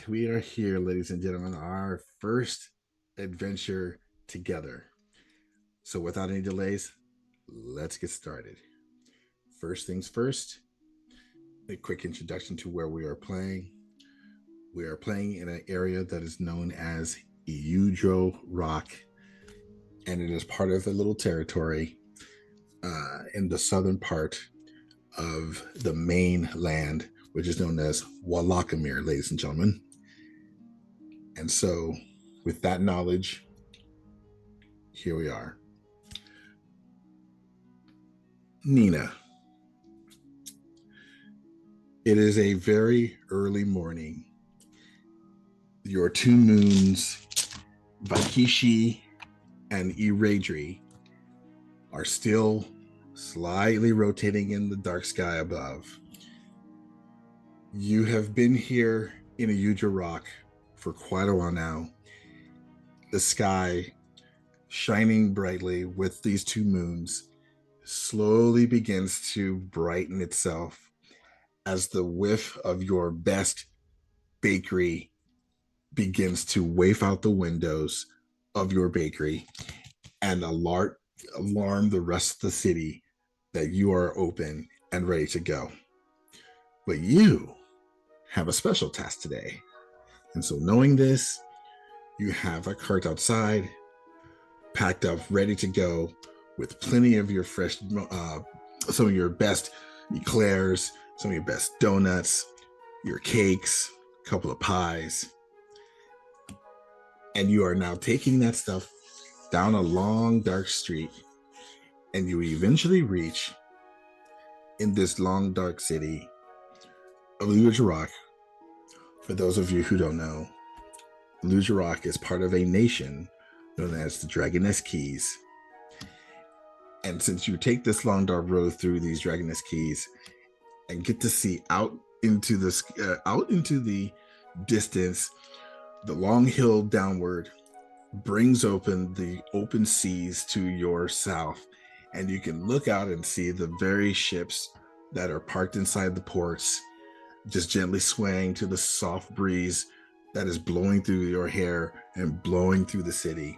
we are here, ladies and gentlemen, our first adventure together. So, without any delays, let's get started. First things first, a quick introduction to where we are playing. We are playing in an area that is known as Eyujro Rock, and it is part of a little territory in the southern part of the mainland, which is known as Walakamir, ladies and gentlemen. And so, with that knowledge, here we are. Nina, it is a very early morning. Your two moons, Vakishi and Iradri, are still slightly rotating in the dark sky above. You have been here in Eyujro Rock for quite a while now. The sky, shining brightly with these two moons, slowly begins to brighten itself as the whiff of your best bakery begins to waft out the windows of your bakery and alarm the rest of the city that you are open and ready to go. But you have a special task today. And so, knowing this, you have a cart outside, packed up, ready to go, with plenty of your fresh, some of your best eclairs, some of your best donuts, your cakes, a couple of pies. And you are now taking that stuff down a long, dark street, and you eventually reach in this long, dark city of Eyujro Rock. For those of you who don't know, Eyujro Rock is part of a nation known as the Dragoness Keys. And since you take this long, dark road through these Dragoness Keys and get to see out into the distance, the long hill downward brings open the open seas to your south, and you can look out and see the very ships that are parked inside the ports, just gently swaying to the soft breeze that is blowing through your hair and blowing through the city.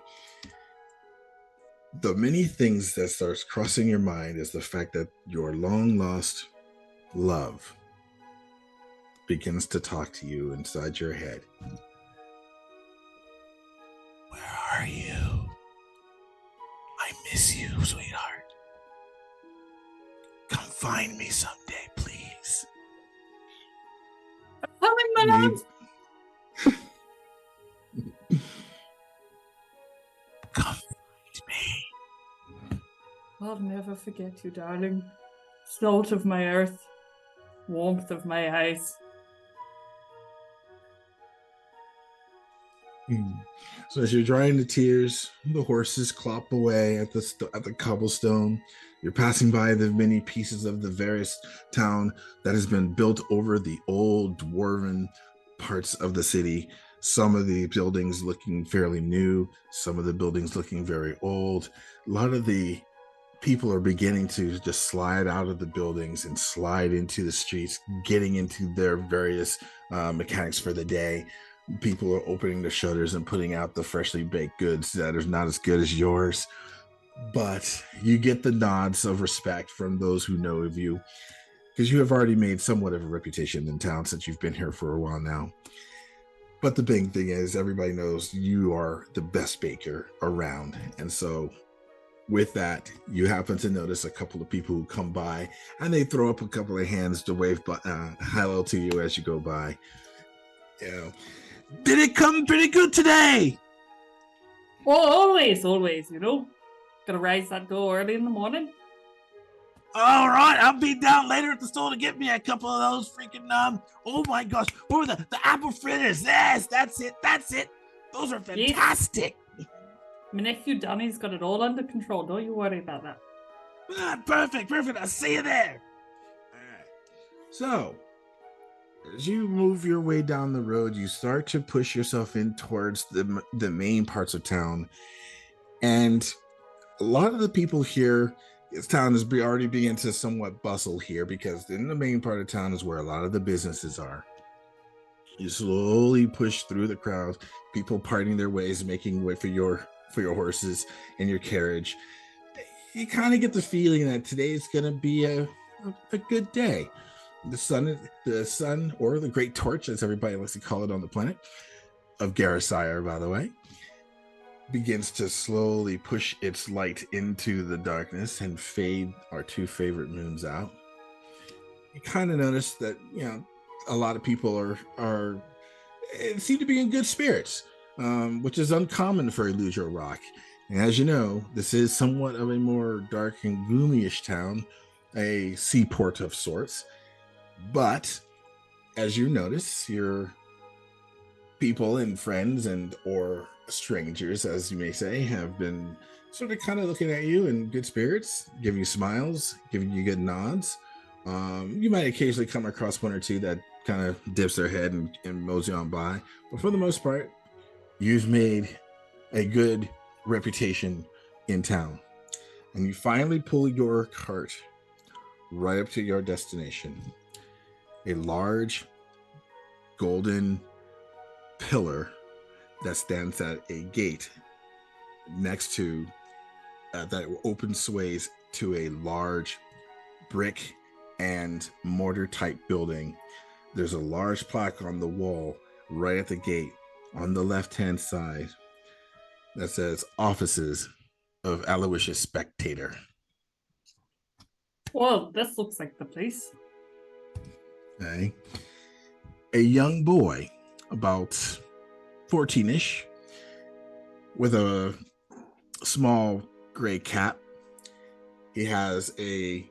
The many things that starts crossing your mind is the fact that your long lost love begins to talk to you inside your head. Where are you? I miss you, sweetheart. Come find me someday, please. Coming, my love. Come find me. I'll never forget you, darling. Salt of my earth, warmth of my eyes. So as you're drying the tears, the horses clop away at the cobblestone. You're passing by the many pieces of the various town that has been built over the old dwarven parts of the city. Some of the buildings looking fairly new, some of the buildings looking very old. A lot of the people are beginning to just slide out of the buildings and slide into the streets, getting into their various mechanics for the day. People are opening the shutters and putting out the freshly baked goods that are not as good as yours. But you get the nods of respect from those who know of you, because you have already made somewhat of a reputation in town since you've been here for a while now. But the big thing is, everybody knows you are the best baker around. And so with that, you happen to notice a couple of people who come by, and they throw up a couple of hands to wave hello to you as you go by. You know, did it come pretty good today? Oh, always, you know. Gotta raise that dough early in the morning. All right, I'll be down later at the store to get me a couple of those freaking oh my gosh, what were the apple fritters? Yes, that's it. Those are fantastic. Yes. My nephew Danny's got it all under control. Don't you worry about that. Perfect. I'll see you there. All right. So, as you move your way down the road, you start to push yourself in towards the main parts of town, and a lot of the people here, this town is already beginning to somewhat bustle here, because in the main part of town is where a lot of the businesses are. You slowly push through the crowd, people parting their ways, making way for your horses and your carriage. You kind of get the feeling that today's gonna be a good day. The sun, or the Great Torch, as everybody likes to call it on the planet of Garasire, by the way, begins to slowly push its light into the darkness and fade our two favorite moons out. You kind of notice that a lot of people are seem to be in good spirits, which is uncommon for Eyujro Rock. And as you know, this is somewhat of a more dark and gloomyish town, a seaport of sorts. But as you notice, your people and friends and or strangers, as you may say, have been sort of kind of looking at you in good spirits, giving you smiles, giving you good nods. You might occasionally come across one or two that kind of dips their head and mosey on by. But for the most part, you've made a good reputation in town. And you finally pull your cart right up to your destination. A large golden pillar that stands at a gate next to that open sways to a large brick and mortar type building. There's a large plaque on the wall right at the gate on the left-hand side that says Offices of Aloysius Spectator. Well, this looks like the place. Okay. A young boy, about 14-ish, with a small gray cap. He has a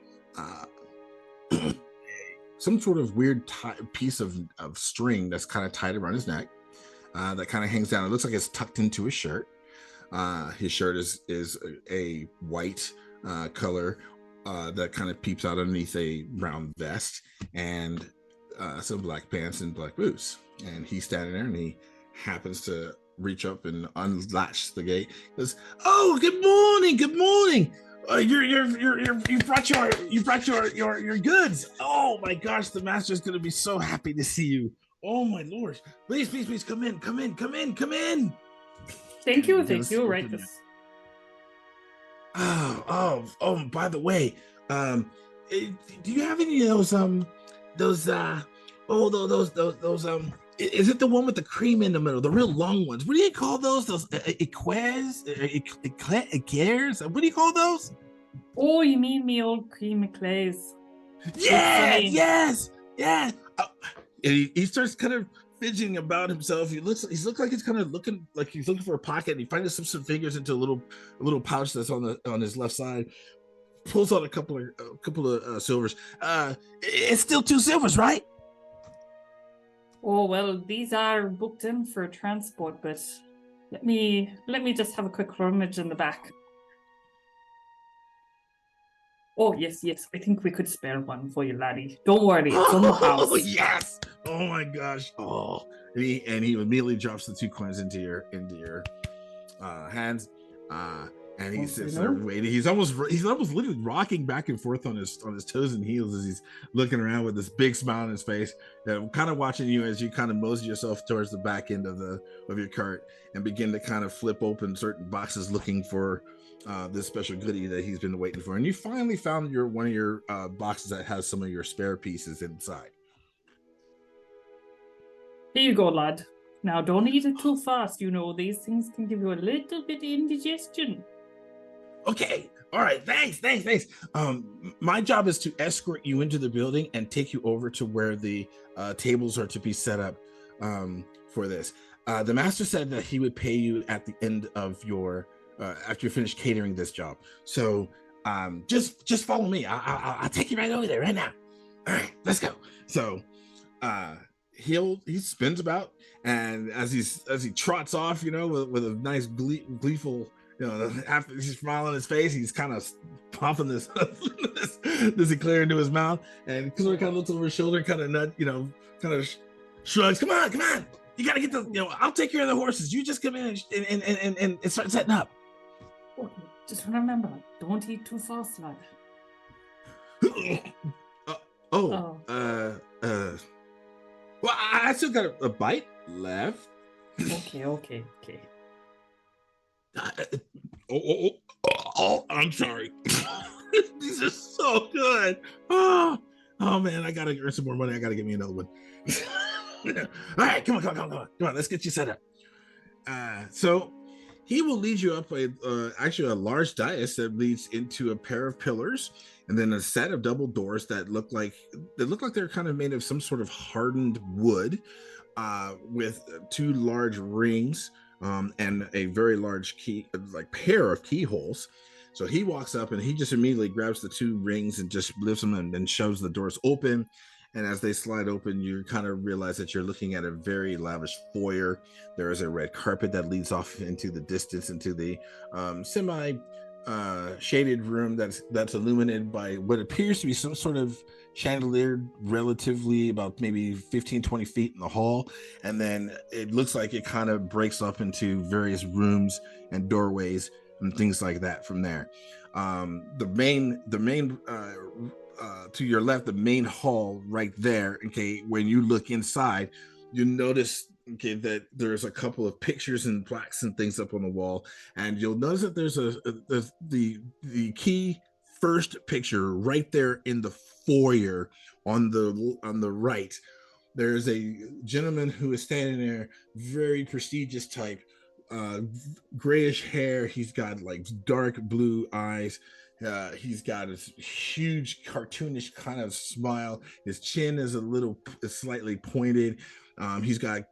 some sort of weird piece of string that's kind of tied around his neck that kind of hangs down. It looks like it's tucked into his shirt. His shirt is a white color that kind of peeps out underneath a brown vest and some black pants and black boots. And he's standing there and he happens to reach up and unlatch the gate. He goes, "Oh, good morning, good morning. You brought your goods. Oh my gosh, the master's gonna be so happy to see you. Oh my lord, please come in. Thank you. Right this. Oh, by the way, do you have any of those is it the one with the cream in the middle, the real long ones? What do you call those? Those eclairs? What do you call those? Oh, you mean me old cream eclairs? Yeah, yes, yeah. He starts kind of fidgeting about himself. He looks like he's kind of looking for a pocket. And he finds some fingers into a little pouch that's on his left side. Pulls out a couple of silvers. It's still 2 silvers, right? Oh well, these are booked in for transport, but let me just have a quick rummage in the back. Oh yes, I think we could spare one for you, laddie. Don't worry, it's on the house. Oh yes! Oh my gosh! Oh, and he immediately drops the 2 coins into your hands. And he sits there waiting. He's almost literally rocking back and forth on his toes and heels as he's looking around with this big smile on his face, kind of watching you as you kind of mosey yourself towards the back end of your cart and begin to kind of flip open certain boxes looking for this special goodie that he's been waiting for. And you finally found one of your boxes that has some of your spare pieces inside. Here you go, lad. Now don't eat it too fast. These things can give you a little bit of indigestion. Okay. All right. Thanks. My job is to escort you into the building and take you over to where the tables are to be set up for this. The master said that he would pay you at the end of your after you finish catering this job. So just follow me. I'll take you right over there right now. All right, let's go. So he spins about, and as he trots off, with a nice gleeful. After he's smiling on his face, he's kind of pumping this eclair into his mouth, and Killer kind of looks over his shoulder, kind of shrugs. Come on, you gotta get I'll take care of the horses. You just come in and start setting up. Okay, just remember, don't eat too fast, lad. Well, I still got a bite left. Okay. Uh, I'm sorry. These are so good. Oh man, I gotta earn some more money. I gotta get me another one. All right, come on. Let's get you set up. So he will lead you up actually a large dais that leads into a pair of pillars, and then a set of double doors that look like they're kind of made of some sort of hardened wood, with two large rings, and a very large key, like pair of keyholes. So he walks up and he just immediately grabs the two rings and just lifts them and then shoves the doors open. And as they slide open, you kind of realize that you're looking at a very lavish foyer. There is a red carpet that leads off into the distance, into the semi shaded room that's illuminated by what appears to be some sort of chandelier, relatively about maybe 15-20 feet in the hall. And then it looks like it kind of breaks up into various rooms and doorways and things like that from there. The main to your left, the main hall right there. Okay, when you look inside, you notice that there's a couple of pictures and plaques and things up on the wall, and you'll notice that there's the key first picture right there in the foyer on the right. There's a gentleman who is standing there, very prestigious type, grayish hair. He's got like dark blue eyes. He's got a huge cartoonish kind of smile. His chin is slightly pointed. He's got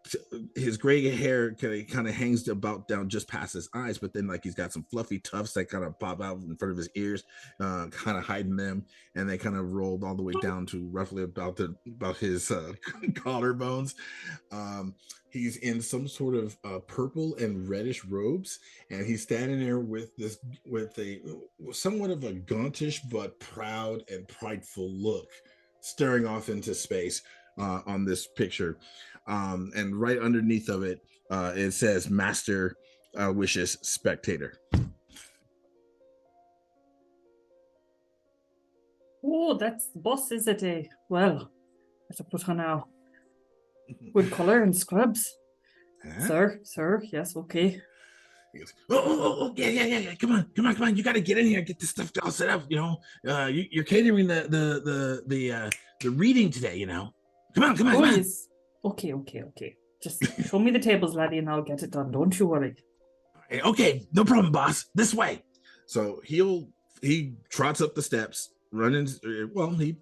his gray hair kind of hangs about down just past his eyes, but then like he's got some fluffy tufts that kind of pop out in front of his ears, kind of hiding them, and they kind of rolled all the way down to roughly about his collarbones. He's in some sort of purple and reddish robes, and he's standing there with a somewhat of a gauntish but proud and prideful look, staring off into space on this picture. And right underneath of it, it says Master wishes spectator. Oh, that's the boss, is it? Well, I have to put on now. Good color and scrubs. Huh? Sir, yes, okay. He goes, yeah. Come on. You got to get in here and get this stuff all set up. You're catering the reading today. Come on. Oh, yes. Okay. Just show me the tables, laddie, and I'll get it done. Don't you worry. Okay, no problem, boss. This way. So he trots up the steps, running. Well, he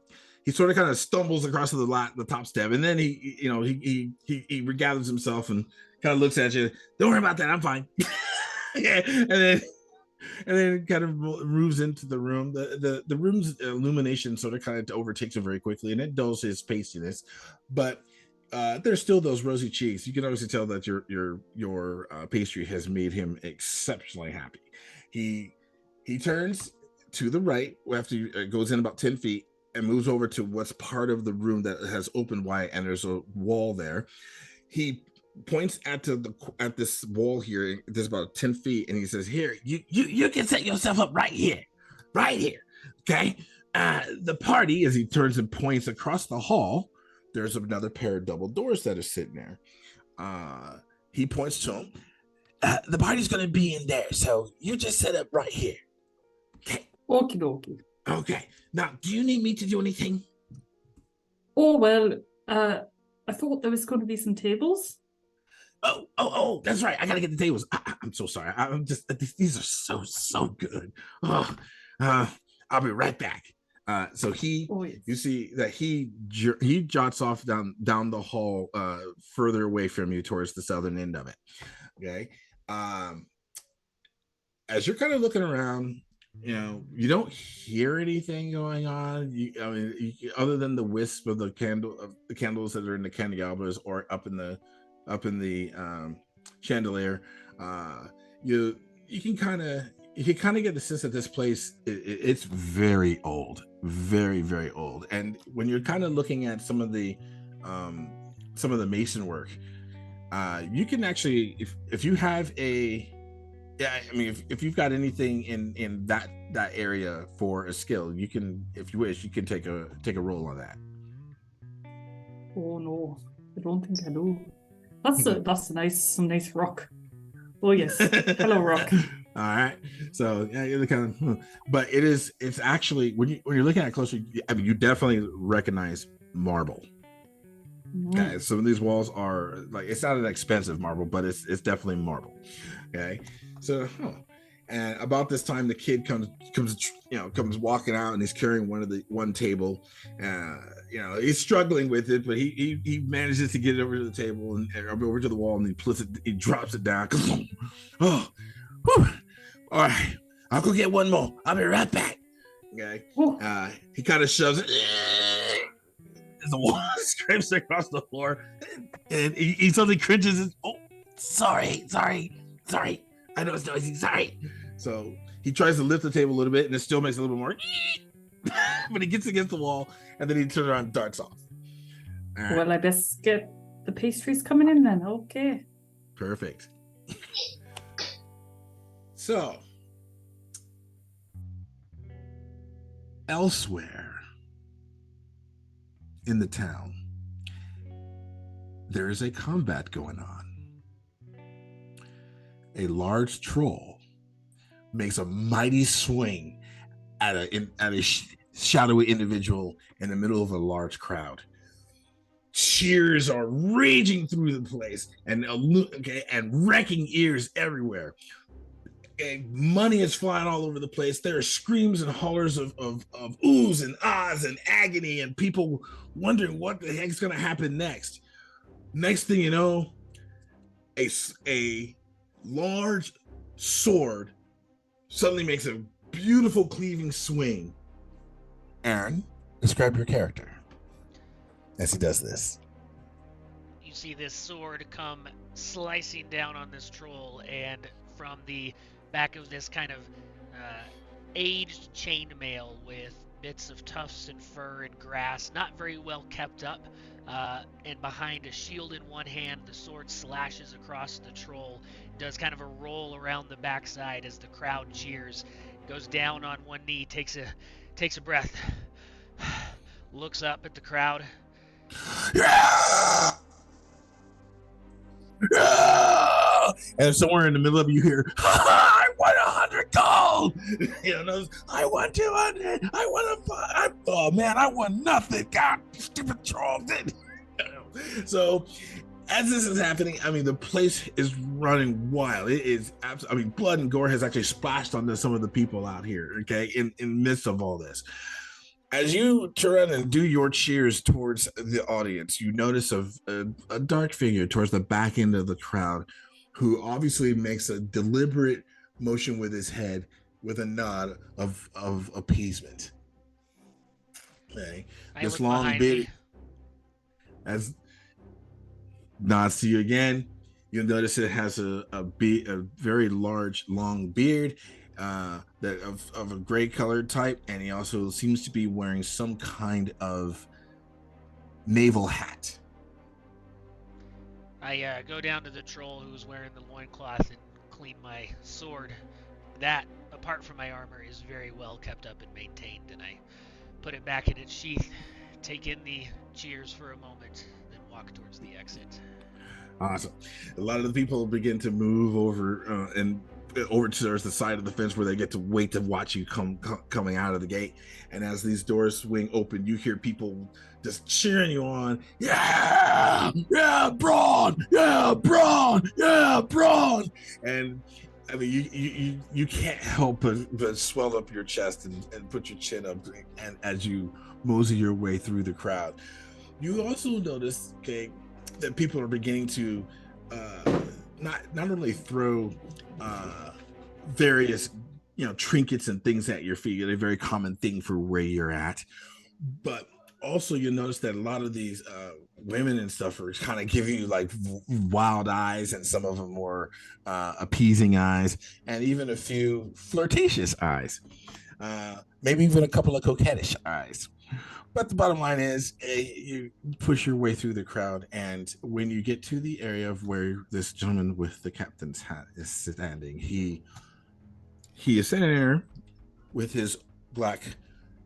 sort of kind of stumbles across the top step, and then he regathers himself and kind of looks at you. Don't worry about that. I'm fine. Yeah, and then kind of moves into the room. The room's illumination sort of kind of overtakes him very quickly, and it dulls his pastiness, but there's still those rosy cheeks. You can obviously tell that your pastry has made him exceptionally happy. He turns to the right after goes in about 10 feet and moves over to what's part of the room that has opened wide, and there's a wall there. He points at this wall here. There's about 10 feet, and he says, "Here, you can set yourself up right here. Okay." The party, as he turns and points across the hall, there's another pair of double doors that are sitting there. He points to him. The party's going to be in there, so you just set up right here. Okay. Okie dokie. Okay. Now, do you need me to do anything? Oh, well, I thought there was going to be some tables. Oh, that's right. I got to get the tables. I'm so sorry. I'm just, these are so good. Oh, I'll be right back. So you see that he jots off down the hall, further away from you towards the southern end of it. Okay. As you're kind of looking around, you don't hear anything going on. Other than the wisp of the candles that are in the candelabras or up in the chandelier. You can kind of get the sense that this place it's very old, very, very old. And when you're kind of looking at some of the mason work, you can actually, if you have if you've got anything in that area for a skill, you can, if you wish, you can take a roll on that. Oh no, I don't think I do. That's some nice rock. Oh yes. Hello, rock. All right. So yeah, you're the kind of, but it's actually when you're looking at it closer, I mean, you definitely recognize marble. Okay, some of these walls are like, it's not an expensive marble, but it's definitely marble. Okay, so and about this time the kid comes walking out, and he's carrying one table. He's struggling with it, but he manages to get it over to the table and over to the wall, and he drops it down. Oh, whew. All right, I'll go get one more. I'll be right back. Okay, he kind of shoves it. The wall scrapes across the floor, and he suddenly cringes and, oh, sorry, I know it's noisy, sorry. So he tries to lift the table a little bit, and it still makes a little more but he gets against the wall, and then he turns around and darts off. Right. Well, I best get the pastries coming in then. Okay, perfect. So elsewhere in the town, there is a combat going on. A large troll makes a mighty swing at a shadowy individual in the middle of a large crowd. Cheers are raging through the place, and wrecking ears everywhere. And money is flying all over the place. There are screams and hollers of oohs and ahs and agony, and people wondering what the heck's going to happen next. Next thing you know, a large sword suddenly makes a beautiful cleaving swing. Aaron, describe your character as he does this. You see this sword come slicing down on this troll, and from the back of this kind of aged chainmail with bits of tufts and fur and grass, not very well kept up, and behind a shield in one hand, the sword slashes across the troll, does kind of a roll around the backside as the crowd cheers, goes down on one knee, takes a breath, looks up at the crowd. Yeah! Yeah! And somewhere in the middle of you hear, I won 100 gold. I won 200. I won oh man, I won nothing. God, stupid troll did. So as this is happening, I mean, the place is running wild. It is absolutely, I mean, blood and gore has actually splashed onto some of the people out here, okay, in the midst of all this. As you turn and do your cheers towards the audience, you notice a dark figure towards the back end of the crowd, who obviously makes a deliberate motion with his head with a nod of appeasement. Okay, this long beard, as nods to you again. You'll notice it has a very large, long beard. That of a gray colored type, and he also seems to be wearing some kind of naval hat. I go down to the troll who's wearing the loincloth and clean my sword. That, apart from my armor, is very well kept up and maintained, and I put it back in its sheath, take in the cheers for a moment, then walk towards the exit. Awesome. A lot of the people begin to move over and over towards the side of the fence where they get to wait to watch you coming out of the gate. And as these doors swing open, you hear people just cheering you on. Yeah, Braun, yeah, Braun, yeah, Braun. And I mean, you can't help but swell up your chest and put your chin up, and as you mosey your way through the crowd. You also notice, okay, that people are beginning to not only throw various trinkets and things at your feet, a very common thing for where you're at, but also you notice that a lot of these women and stuff are kind of giving you like wild eyes, and some of them more appeasing eyes, and even a few flirtatious eyes, maybe even a couple of coquettish eyes. But the bottom line is, you push your way through the crowd, and when you get to the area of where this gentleman with the captain's hat is standing, he is sitting there with his black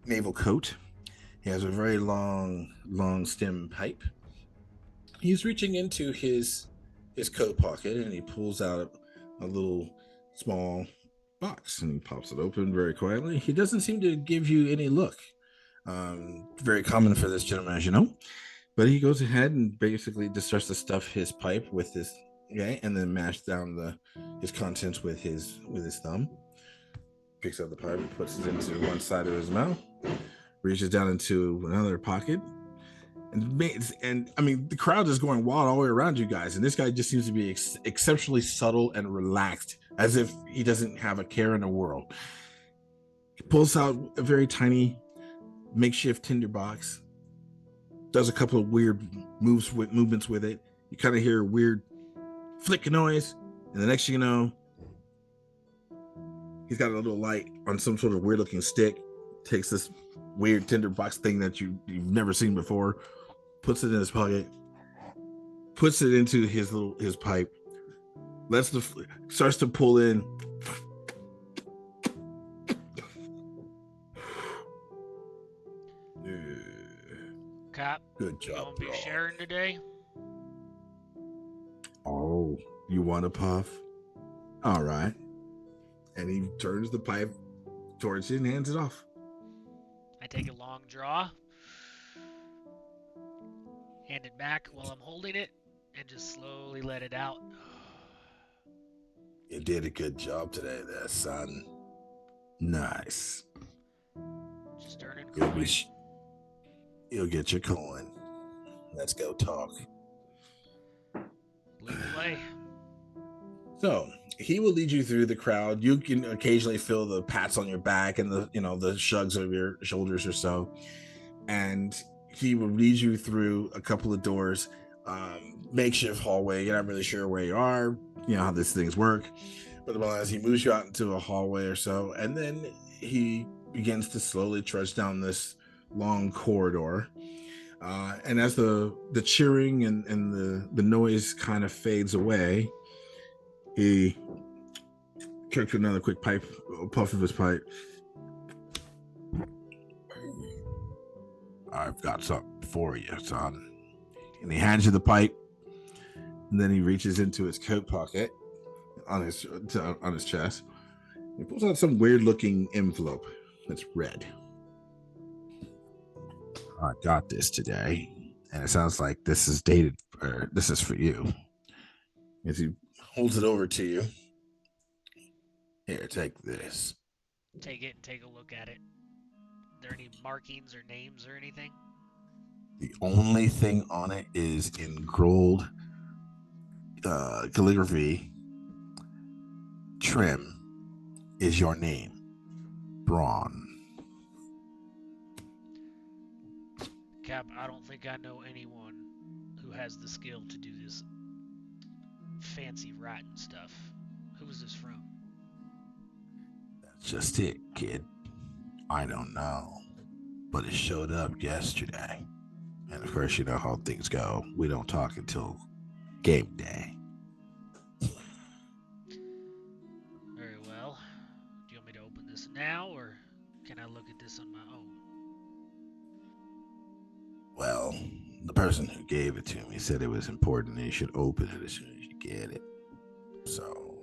naval coat. He has a very long stem pipe. he's reaching into his coat pocket and he pulls out a little small box and he pops it open very quietly. He doesn't seem to give you any look. Very common for this gentleman, as you know. But he goes ahead and basically just starts to stuff his pipe with this, and then mash down his contents with his thumb. Picks up the pipe and puts it into one side of his mouth, reaches down into another pocket, and I mean the crowd is going wild all the way around you guys, and this guy just seems to be exceptionally subtle and relaxed, as if he doesn't have a care in the world. He pulls out a very tiny makeshift tinderbox, does a couple of weird movements with it. You kind of hear a weird flick noise, and the next thing you know, he's got a little light on some sort of weird looking stick, takes this weird tinderbox thing that you've never seen before, puts it in his pocket, puts it into his pipe, starts to pull in. Cop, Good you job, gonna be bro. sharing today? Oh, you want a puff? All right. And he turns the pipe towards you and hands it off. I take a long draw, hand it back while I'm holding it, and just slowly let it out. You did a good job today there, son. Nice. Just earning You'll, coin. you'll get your coin. Let's go talk. Lead the way. So he will lead you through the crowd. You can occasionally feel the pats on your back and the shrugs of your shoulders or so. And he will lead you through a couple of doors, makeshift hallway. You're not really sure where you are, how these things work. But as he moves you out into a hallway or so, and then he begins to slowly trudge down this long corridor. And as the cheering and the noise kind of fades away, he took another quick puff of his pipe. I've got something for you, son. And he hands you the pipe, and then he reaches into his coat pocket on his chest. He pulls out some weird-looking envelope that's red. I got this today, and it sounds like this is dated, or this is for you. As he holds it over to you. Here, take this. Take it and take a look at it. Are there any markings or names or anything? The only thing on it is in gold calligraphy. Trim is your name. Braun. Cap, I don't think I know anyone who has the skill to do this fancy writing stuff. Who is this from? That's just it, kid. I don't know. But it showed up yesterday. And of course, you know how things go. We don't talk until game day. Very well. Do you want me to open this now, or can I look at this on my own? Well, the person who gave it to me said it was important and you should open it as soon as you get it. So,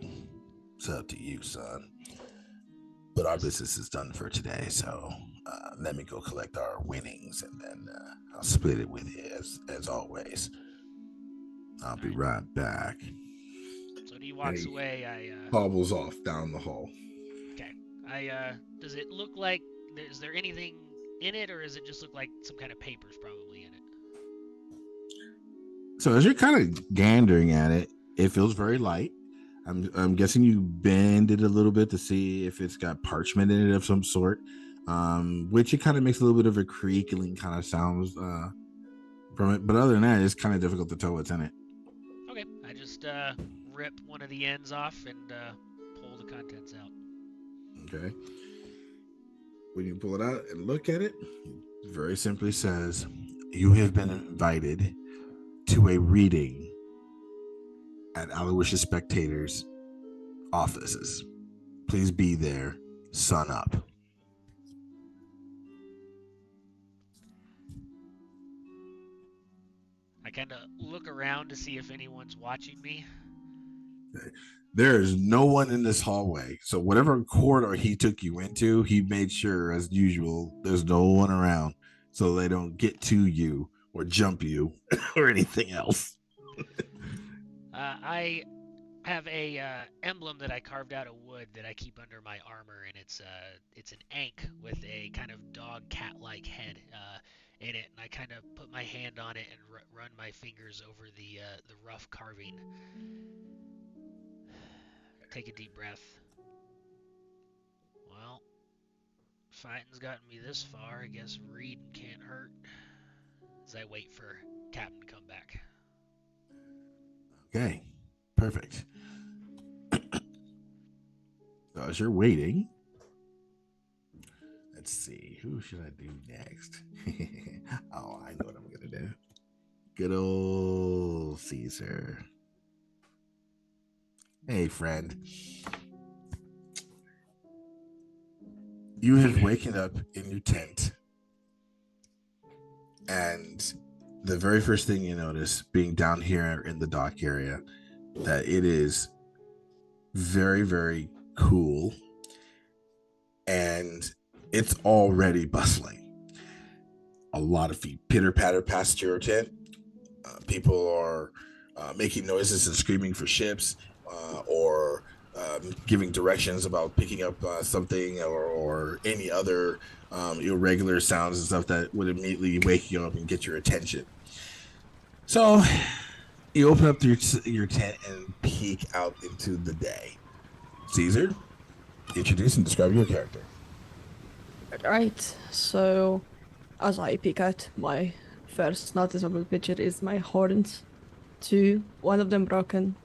it's up to you, son. But our business is done for today, so let me go collect our winnings and then I'll split it with you as always. I'll be right back. So when he walks away, I hobbles off down the hall. Okay. Does it look like is there anything in it, or does it just look like some kind of papers probably in it? So as you're kind of gandering at it, it feels very light. I'm guessing you bend it a little bit to see if it's got parchment in it of some sort, which it kind of makes a little bit of a creaking kind of sounds from it. But other than that, it's kind of difficult to tell what's in it. Okay, I just rip one of the ends off and pull the contents out. Okay. When you pull it out and look at it, it very simply says, "You have been invited to a reading at Aloysius Spectator's offices. Please be there, sun up." I kind of look around to see if anyone's watching me. There is no one in this hallway. So whatever corridor he took you into, he made sure, as usual, there's no one around, so they don't get to you or jump you or anything else. I have a emblem that I carved out of wood that I keep under my armor, and it's an ankh with a kind of dog cat-like head in it, and I kind of put my hand on it and run my fingers over the rough carving. Take a deep breath. Well, fighting's gotten me this far. I guess reading can't hurt. As I wait for Captain to come back. Okay, perfect. So as you're waiting, let's see, who should I do next? Oh, I know what I'm gonna do. Good old Caesar. Hey, friend. You have waken up in your tent, and the very first thing you notice, being down here in the dock area, that it is very, very cool, and it's already bustling. A lot of feet pitter patter past your tent. People are making noises and screaming for ships, or giving directions about picking up something, or any other irregular sounds and stuff that would immediately wake you up and get your attention. So you open up your tent and peek out into the day. Caesar, introduce and describe your character. Right, so as I peek out, my first noticeable picture is my horns. Two, one of them broken.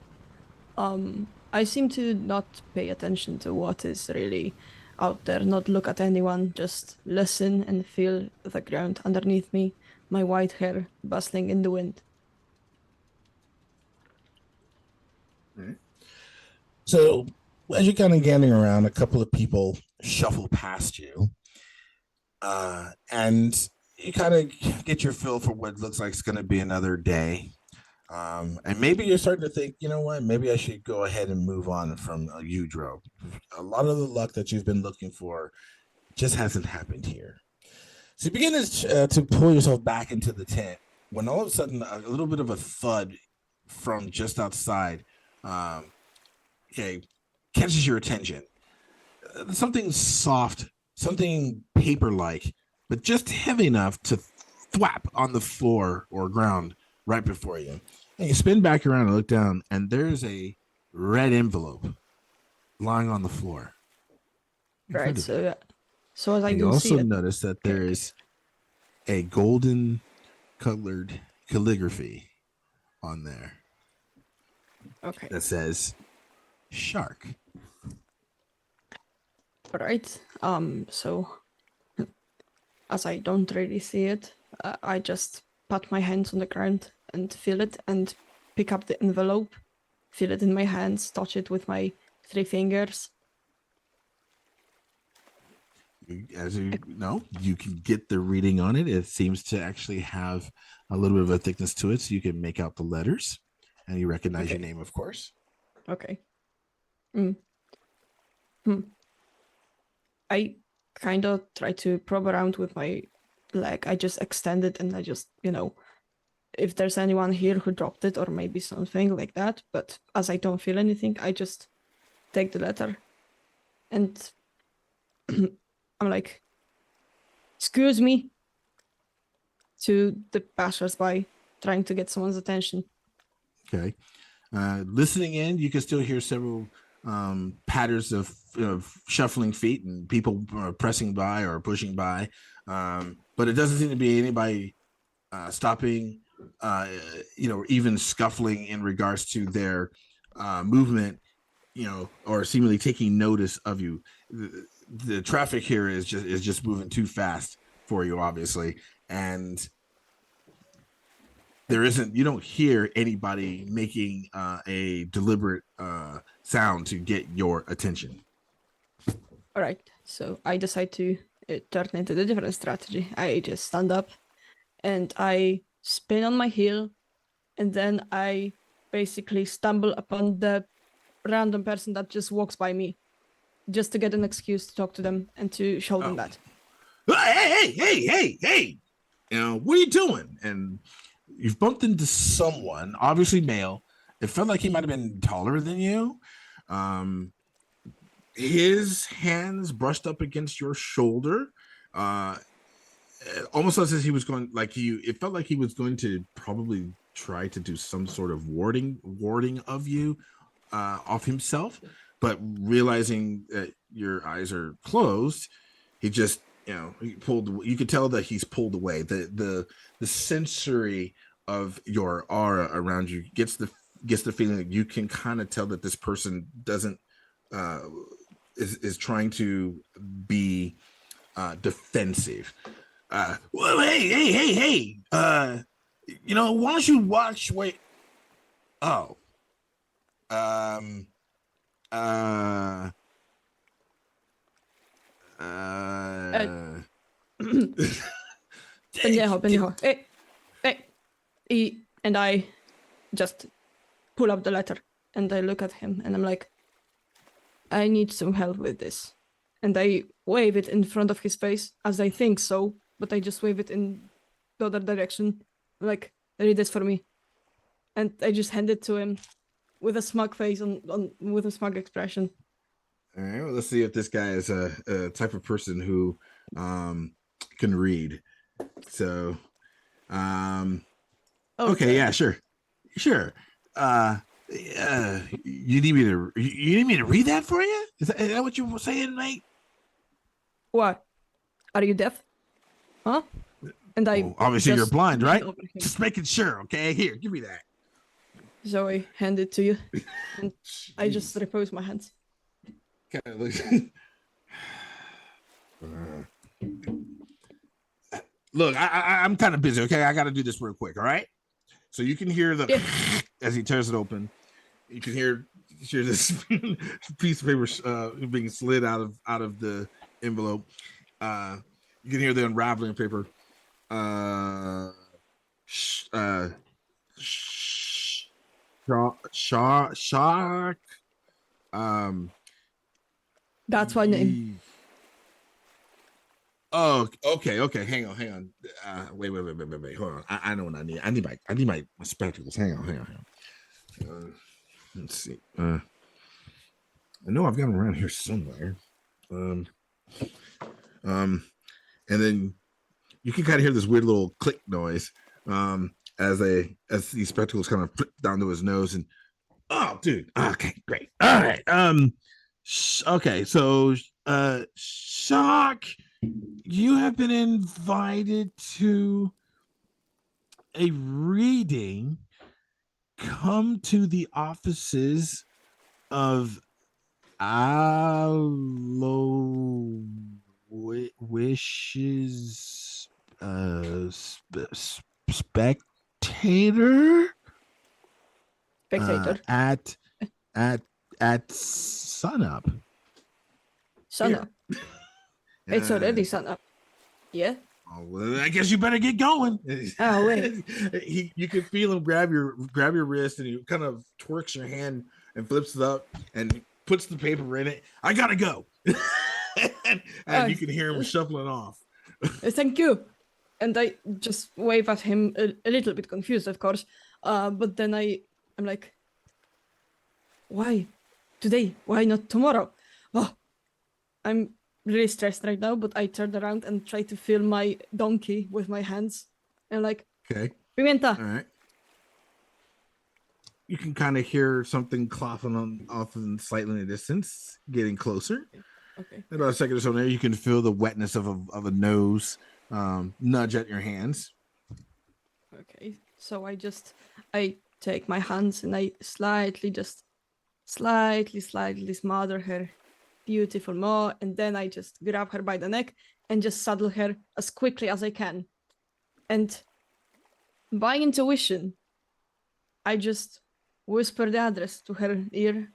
I seem to not pay attention to what is really out there, not look at anyone, just listen and feel the ground underneath me, my white hair bustling in the wind. So as you're kind of gathering around, a couple of people shuffle past you, and you kind of get your feel for what looks like it's going to be another day. And maybe you're starting to think, you know what, maybe I should go ahead and move on from Eyujro. A lot of the luck that you've been looking for just hasn't happened here. So you begin to pull yourself back into the tent when all of a sudden a little bit of a thud from just outside catches your attention. Something soft, something paper-like, but just heavy enough to thwap on the floor or ground right before you. And you spin back around and look down, and there's a red envelope lying on the floor. Right, so as I and can you see also it, notice that there is a golden colored calligraphy on there okay, that says shark. right, so as I don't really see it, I just pat my hands on the ground and feel it and pick up the envelope, feel it in my hands, touch it with my 3 fingers. As you know, you can get the reading on it. It seems to actually have a little bit of a thickness to it, so you can make out the letters, and you recognize your name, of course. Okay. I kind of try to probe around with my leg. I just extend it and I just, if there's anyone here who dropped it or maybe something like that. But as I don't feel anything, I just take the letter and I'm like, excuse me, to the passersby, trying to get someone's attention. Okay. Listening in, you can still hear several patterns of shuffling feet and people pressing by or pushing by. But it doesn't seem to be anybody stopping, even scuffling in regards to their movement, or seemingly taking notice of you. The traffic here is just moving too fast for you, obviously, and you don't hear anybody making a deliberate sound to get your attention. All right, so I decide to turn into the different strategy. I just stand up and I spin on my heel and then I basically stumble upon the random person that just walks by me, just to get an excuse to talk to them and to show them that. Hey! You know, what are you doing? And you've bumped into someone, obviously male. It felt like he might have been taller than you. His hands brushed up against your shoulder. Almost as if he was going, like it felt like he was going to probably try to do some sort of warding of you off himself, but realizing that your eyes are closed, he just, you could tell that he's pulled away. The sensory of your aura around you gets the feeling that you can kind of tell that this person doesn't is trying to be defensive. Well, hey. Why don't you watch? Wait. Oh. Pendejo. And I just pull up the letter and I look at him and I'm like, I need some help with this. And I wave it in front of his face as I think so, but I just wave it in the other direction. Like, read this for me. And I just hand it to him with a smug face with a smug expression. All right, well, let's see if this guy is a type of person who can read. So, okay, yeah, sure. You need me to read that for you? Is that what you were saying, mate? What? Are you deaf? Huh? And obviously you're blind, right? Just making sure. Okay, here, give me that. So I hand it to you, and I just repose my hands. Kind of looks. Look, I'm kind of busy. Okay, I got to do this real quick. All right. So you can hear the as he tears it open. You can hear this piece of paper being slid out of the envelope. You can hear the unraveling of paper. Shark. That's my name. Oh, okay. Hang on. Wait. Hold on. I know what I need. I need my spectacles. Hang on. Let's see. I know I've got them around here somewhere. And then you can kind of hear this weird little click noise as these spectacles kind of flip down to his nose. And oh, dude. Okay, great. All right. Okay. So, Shock, you have been invited to a reading. Come to the offices of Wishes spectator at sunup. Sunup. It's already sunup. Yeah. Oh, well, I guess you better get going. Oh wait. You can feel him grab your wrist, and he kind of twerks your hand and flips it up and puts the paper in it. I gotta go. and you can hear him shuffling off. Thank you. And I just wave at him a little bit confused, of course. But then I'm like, why today? Why not tomorrow? Oh, I'm really stressed right now, but I turn around and try to feel my donkey with my hands. And like, okay. Pimienta. All right. You can kind of hear something clopping off in slightly in the distance, getting closer. Okay. About a second or so there, you can feel the wetness of a nose nudge at your hands. Okay. So I take my hands and I slightly smother her beautiful maw, and then I just grab her by the neck and just saddle her as quickly as I can. And by intuition, I just whisper the address to her ear,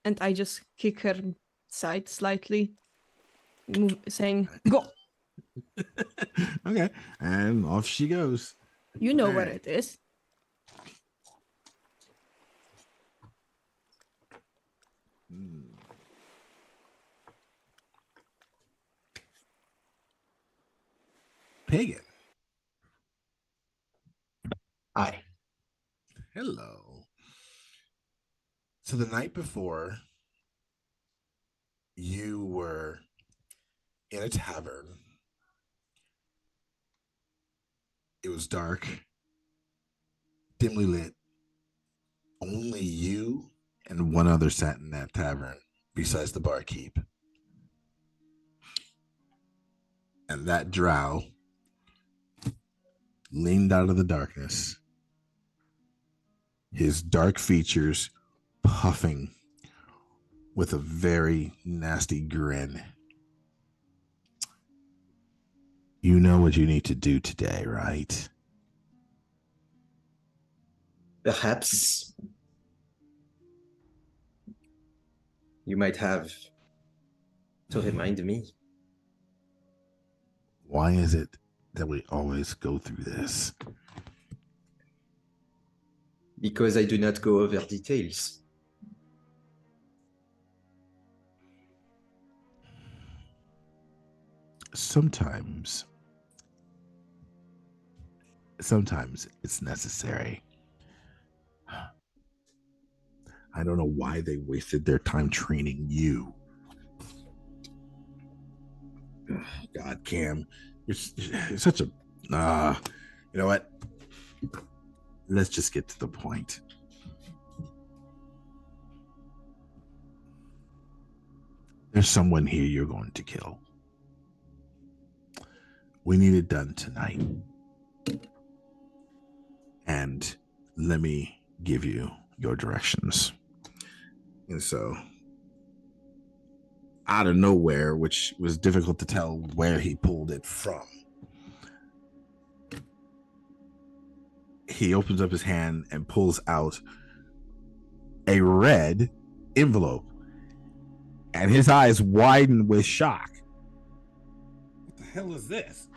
and I just kick her side slightly, saying, "Go." Okay, and off she goes. You know where it is. Pagan. Hi. Hello. So the night before, you were in a tavern. It was dark, dimly lit. Only you and one other sat in that tavern besides the barkeep. And that drow leaned out of the darkness, his dark features puffing with a very nasty grin. You know what you need to do today, right? Perhaps you might have to remind me. Why is it that we always go through this? Because I do not go over details. Sometimes it's necessary. I don't know why they wasted their time training you. God, Cam, you're such a. You know what? Let's just get to the point. There's someone here you're going to kill. We need it done tonight. And let me give you your directions. And so, out of nowhere, which was difficult to tell where he pulled it from, he opens up his hand and pulls out a red envelope. And his eyes widen with shock. What the hell is this?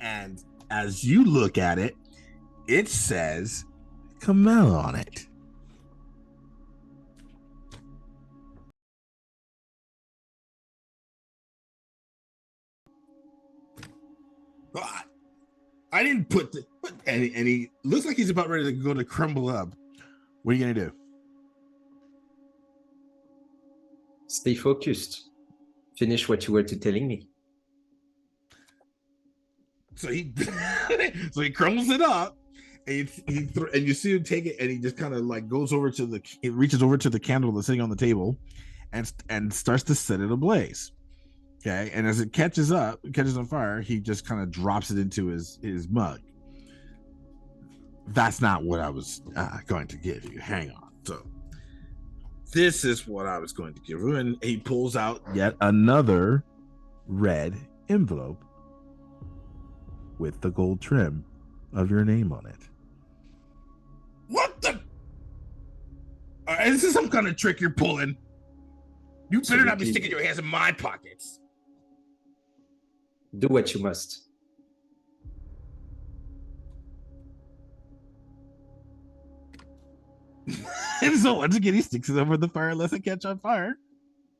And as you look at it, it says Camille on it. I didn't put the, and he looks like he's about ready to go to crumble up. What are you gonna do? Stay focused. Finish what you were telling me. So he crumbles it up, and and you see him take it, and he just kind of like goes over to it reaches over to the candle that's sitting on the table, and starts to set it ablaze. Okay, and as it catches on fire, he just kind of drops it into his mug. That's not what I was going to give you. Hang on. So this is what I was going to give you, and he pulls out yet another red envelope with the gold trim of your name on it. What the? Is this some kind of trick you're pulling? You better not be sticking your hands in my pockets. Do what you must. And so once again, he sticks it over the fire, lets it catch on fire,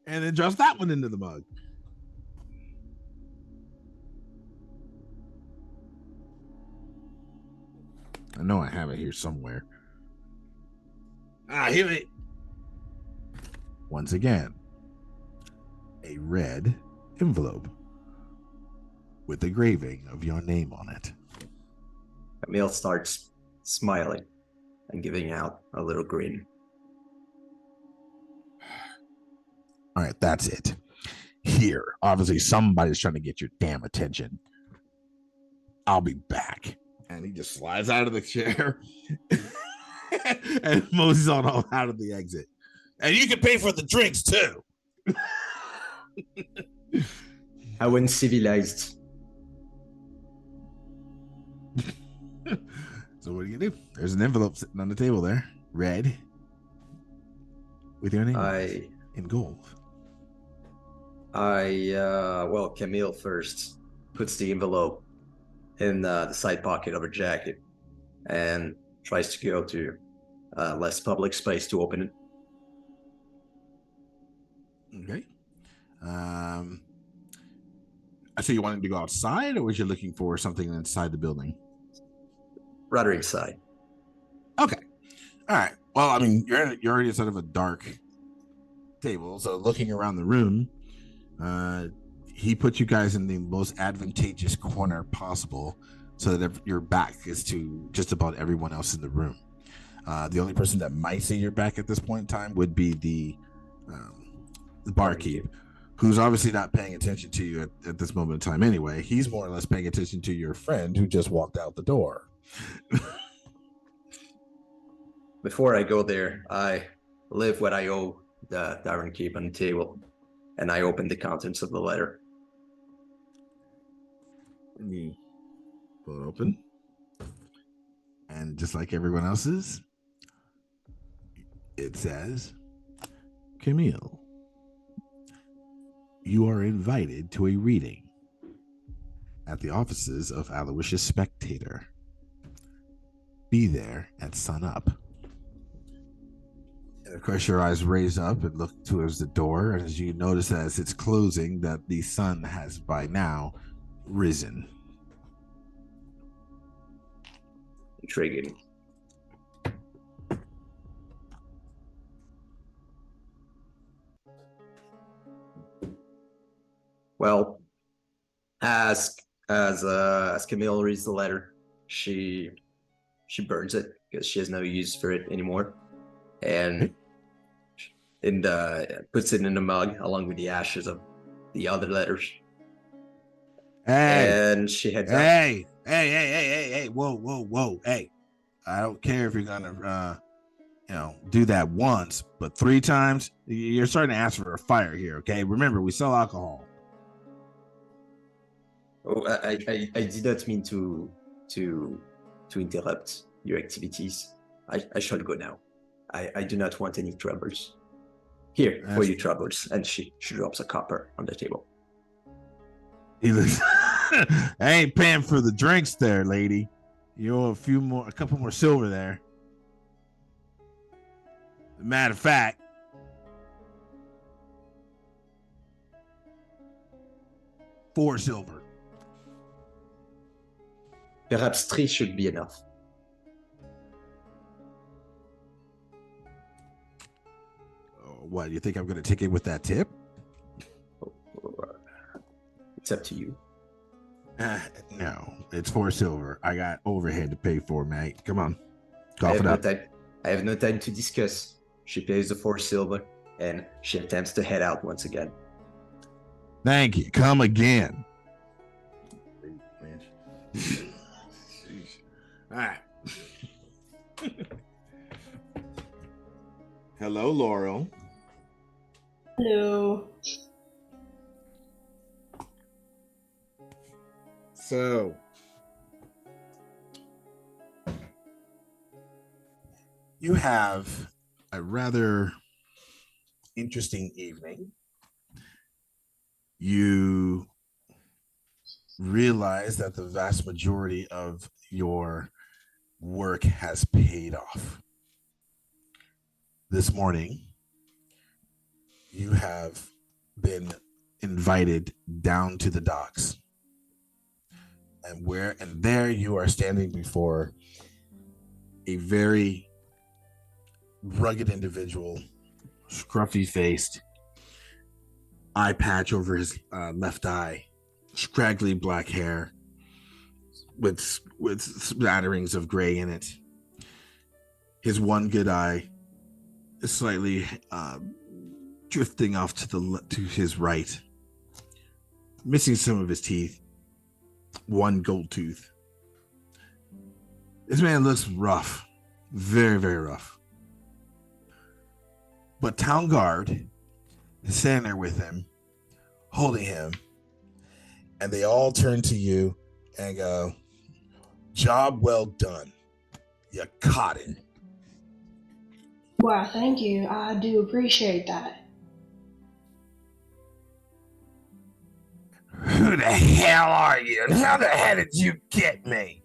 and then drops that one into the mug. I know I have it here somewhere. Here it. Once again, a red envelope with the engraving of your name on it. Camille starts smiling and giving out a little grin. All right, that's it. Here, obviously somebody's trying to get your damn attention. I'll be back. And he just slides out of the chair and moseys on all out of the exit. And you can pay for the drinks too. How uncivilized. So what do you do? There's an envelope sitting on the table there, red, with your name on it, in gold. Well, Camille first puts the envelope in the side pocket of her jacket and tries to go to a less public space to open it. Okay. So you wanted to go outside, or was you looking for something inside the building? Rather inside. Okay. All right. Well, I mean, you're already sort of a dark table, so looking around the room, he put you guys in the most advantageous corner possible, so that your back is to just about everyone else in the room. The only person that might see your back at this point in time would be the barkeep, who's obviously not paying attention to you at this moment in time anyway. He's more or less paying attention to your friend who just walked out the door. Before I go there, I leave what I owe the Tavern Keep on the table, and I open the contents of the letter. You pull it open, and just like everyone else's, it says, Camille, you are invited to a reading at the offices of Aloysius Spectator. Be there at sunup. And of course, your eyes raise up and look towards the door, and as you notice as it's closing that the sun has by now risen. Intriguing. Well, as Camille reads the letter, she burns it because she has no use for it anymore, and puts it in a mug along with the ashes of the other letters. Hey, and she heads out. Hey, whoa. Hey, I don't care if you're gonna, do that once, but 3 times, you're starting to ask for a fire here, okay? Remember, we sell alcohol. Oh, I did not mean to interrupt your activities. I shall go now. I do not want any troubles. Here, for you troubles. And she drops a copper on the table. He looks, I ain't paying for the drinks there, lady. You owe a couple more silver there. Matter of fact, $4 silver. Perhaps 3 should be enough. What, you think I'm going to take it with that tip? It's up to you. No, it's 4 silver. I got overhead to pay for, mate. Come on. I Cough it up. I have no time to discuss. She pays the 4 silver, and she attempts to head out once again. Thank you. Come again. All right. Hello, Laurel. Hello. So, you have a rather interesting evening. You realize that the vast majority of your work has paid off. This morning, you have been invited down to the docks. And there you are standing before a very rugged individual, scruffy-faced, eye patch over his left eye, scraggly black hair with smatterings of gray in it. His one good eye is slightly drifting off to his right, missing some of his teeth. One gold tooth. This man looks rough, very, very rough. But Town Guard is standing there with him, holding him, and they all turn to you and go, "Job well done. You caught it." Wow, thank you. I do appreciate that. Who the hell are you? And how the hell did you get me?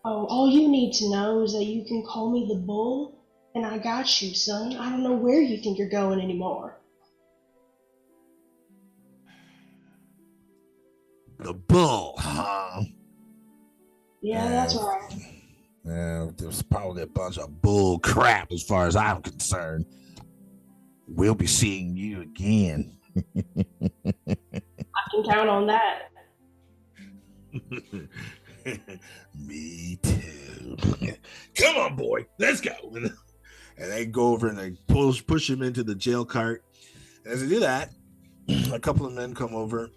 Oh, all you need to know is that you can call me the Bull, and I got you, son. I don't know where you think you're going anymore. The bull, huh? Yeah, that's right. There's probably a bunch of bull crap as far as I'm concerned. We'll be seeing you again. I can count on that. Me too. Come on, boy. Let's go. And they go over and they push him into the jail cart. And as they do that, a couple of men come over.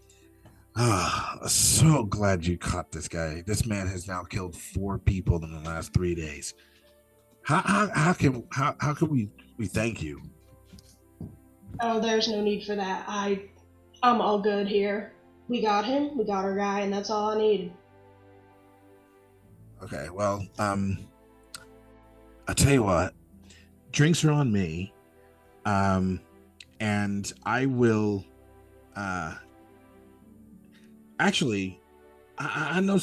So glad you caught this guy. This man has now killed 4 people in the last 3 days. How can we thank you? Oh, there's no need for that. I'm all good here. We got him, we got our guy, and that's all I need. Okay, well, I'll tell you what. Drinks are on me. And I will actually I know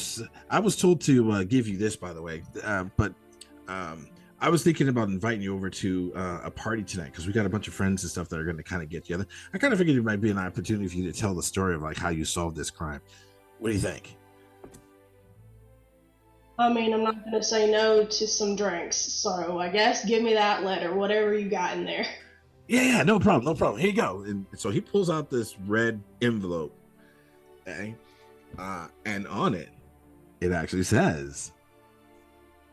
I was told to give you this, by the way, but I was thinking about inviting you over to a party tonight because we got a bunch of friends and stuff that are going to kind of get together. I kind of figured it might be an opportunity for you to tell the story of like how you solved this crime. What do you think? I mean, I'm not gonna say no to some drinks, so I guess give me that letter, whatever you got in there. Yeah, no problem. Here you go. And so he pulls out this red envelope, okay? And on it, it actually says,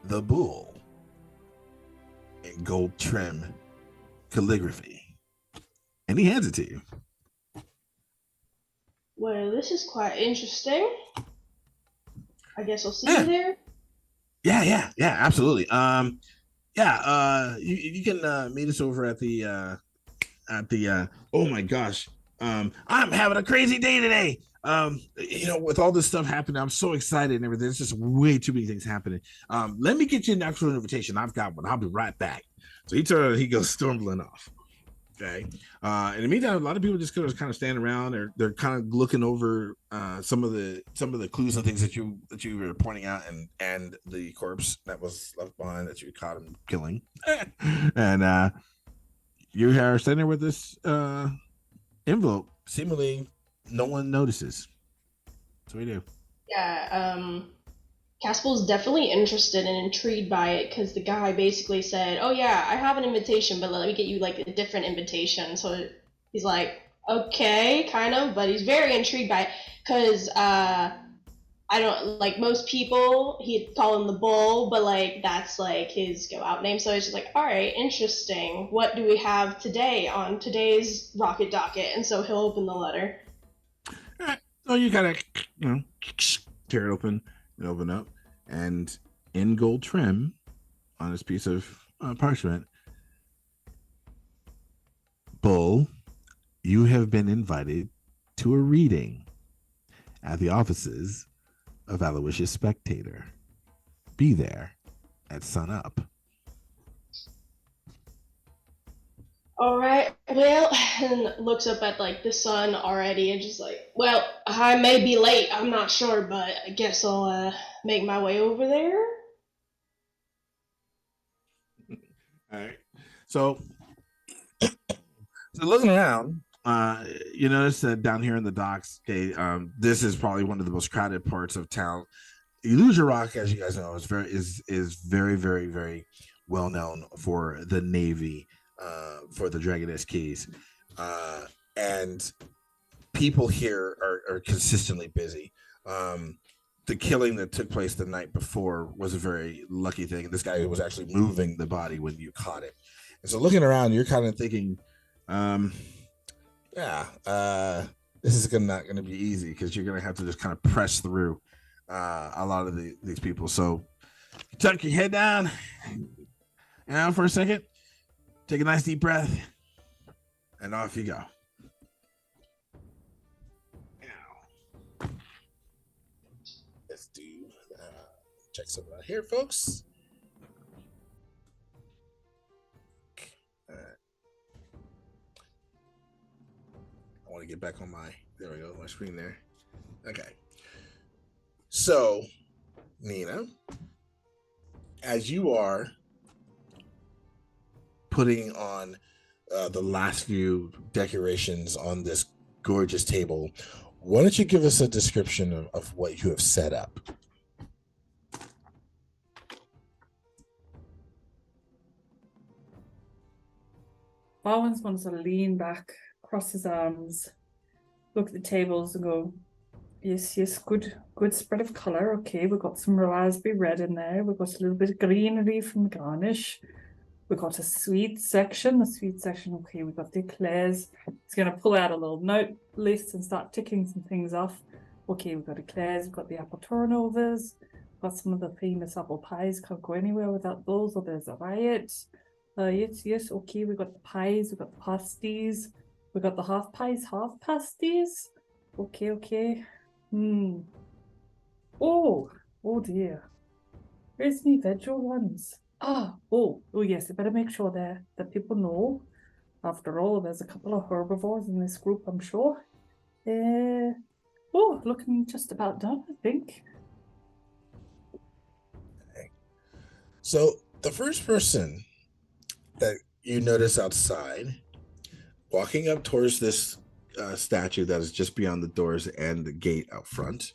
"The Bull," in gold trim calligraphy. And he hands it to you. Well, this is quite interesting. I guess I'll see you there. Yeah, absolutely. You can meet us over at the oh my gosh. I'm having a crazy day today. With all this stuff happening, I'm so excited and everything. There's just way too many things happening. Let me get you an actual invitation. I've got one. I'll be right back. So he goes stumbling off. Okay. In the meantime, a lot of people just kind of stand around. They're kind of looking over some of the clues and things that you were pointing out, and the corpse that was left behind that you caught him killing. And you are standing there with this envelope. Seemingly, no one notices. So we do. Yeah, Caspel's definitely interested and intrigued by it because the guy basically said, "Oh yeah, I have an invitation, but let me get you like a different invitation." So he's like, "Okay, kind of," but he's very intrigued by it because I don't like most people. He'd call him the Bull, but like that's like his go out name. So he's just like, "All right, interesting. What do we have today on today's rocket docket?" And so he'll open the letter. All right. So you kind of tear it open and open up. And in gold trim on this piece of parchment, Bull, you have been invited to a reading at the offices of Aloysius Spectator. Be there at sunup. All right, well, and looks up at like the sun already and just like, well, I may be late, I'm not sure, but I guess I'll make my way over there. All right. So looking around, you notice that down here in the docks, okay, this is probably one of the most crowded parts of town. Eyujro Rock, as you guys know, is very, very, very well known for the Navy, for the Dragoness Keys, and people here are consistently busy. The killing that took place the night before was a very lucky thing. This guy was actually moving the body when you caught it, and so looking around, you're kind of thinking, this is not going to be easy because you're going to have to just kind of press through a lot of these people. So tuck your head down and for a second, take a nice deep breath, and off you go. Now, let's do check something out here, folks. All right. I want to get back on there we go, my screen there. Okay. So, Nina, as you are putting on the last few decorations on this gorgeous table, Why don't you give us a description of what you have set up? Bowens wants to lean back, cross his arms, look at the tables and go, yes, good spread of colour. Okay, we've got some raspberry red in there. We've got a little bit of greenery from the garnish. We've got a sweet section. Okay, we've got the eclairs. He's going to pull out a little note list and start ticking some things off. Okay, we've got eclairs. We've got the apple turnovers. We've got some of the famous apple pies. Can't go anywhere without those, or there's a riot. Yes. Okay, we've got the pies. We've got the pasties. We've got the half pies, half pasties. Okay. Oh dear. Where's me veggie ones? Oh yes, I better make sure that people know. After all, there's a couple of herbivores in this group, I'm sure. Looking just about done, I think. So the first person that you notice outside, walking up towards this statue that is just beyond the doors and the gate out front,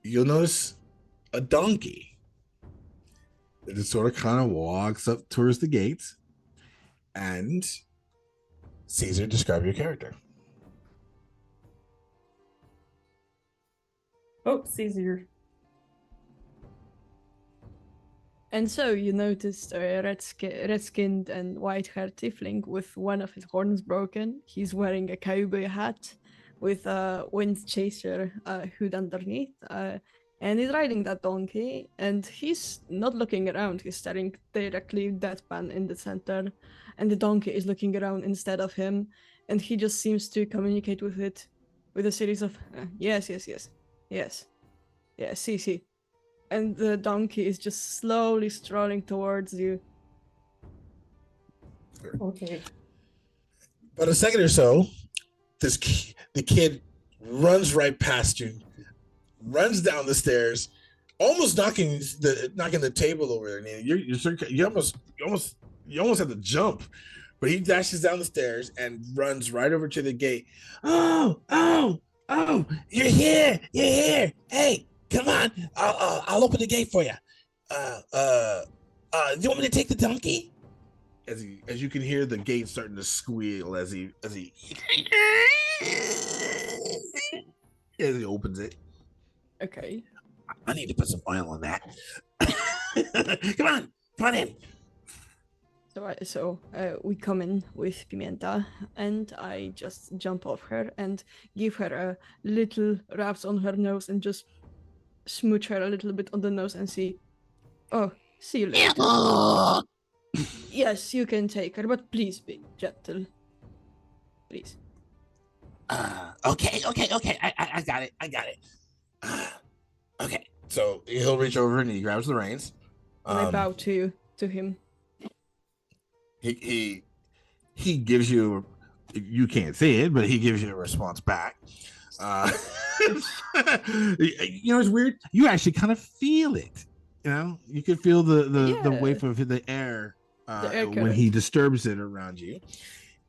you'll notice a donkey. It just sort of kind of walks up towards the gates. And Caesar, describe your character. Oh, Caesar. And so you noticed a red-skinned and white-haired tiefling with one of his horns broken. He's wearing a cowboy hat with a wind chaser hood underneath. And he's riding that donkey, and he's not looking around. He's staring directly deadpan in the center, and the donkey is looking around instead of him, and he just seems to communicate with it with a series of yes, see. And the donkey is just slowly strolling towards you. Okay. But a second or so, the kid runs right past you, runs down the stairs, almost knocking the table over there. You almost have to jump, but he dashes down the stairs and runs right over to the gate. Oh! You're here! Hey, come on! I'll open the gate for you. Do you want me to take the donkey? As you can hear the gate starting to squeal as he opens it. Okay. I need to put some oil on that. Come on in. So we come in with Pimienta, and I just jump off her and give her a little raps on her nose and just smooch her a little bit on the nose and see you later. Yes, you can take her, but please be gentle. Please. Okay. I got it. Okay. So he'll reach over and he grabs the reins. And I bow to him. He gives you, you can't see it, but he gives you a response back. It's weird. You actually kind of feel it. You could feel the wave of the air when he disturbs it around you.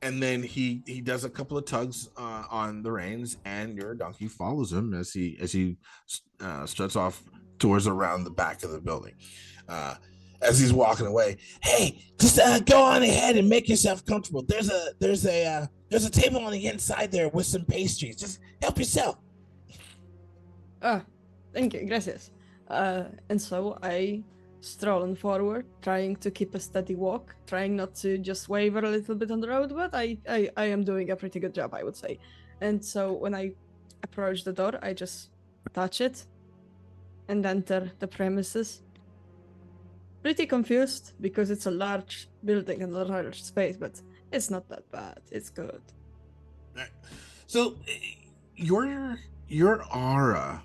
And then he does a couple of tugs on the reins, and your donkey follows him as he struts off towards around the back of the building. As he's walking away, hey, just go on ahead and make yourself comfortable. There's a table on the inside there with some pastries. Just help yourself. Thank you, gracias. And so I stroll on forward, trying to keep a steady walk, trying not to just waver a little bit on the road, but I am doing a pretty good job, I would say. And so when I approach the door, I just touch it and enter the premises. Pretty confused because it's a large building and a large space, but it's not that bad. It's good. So your aura,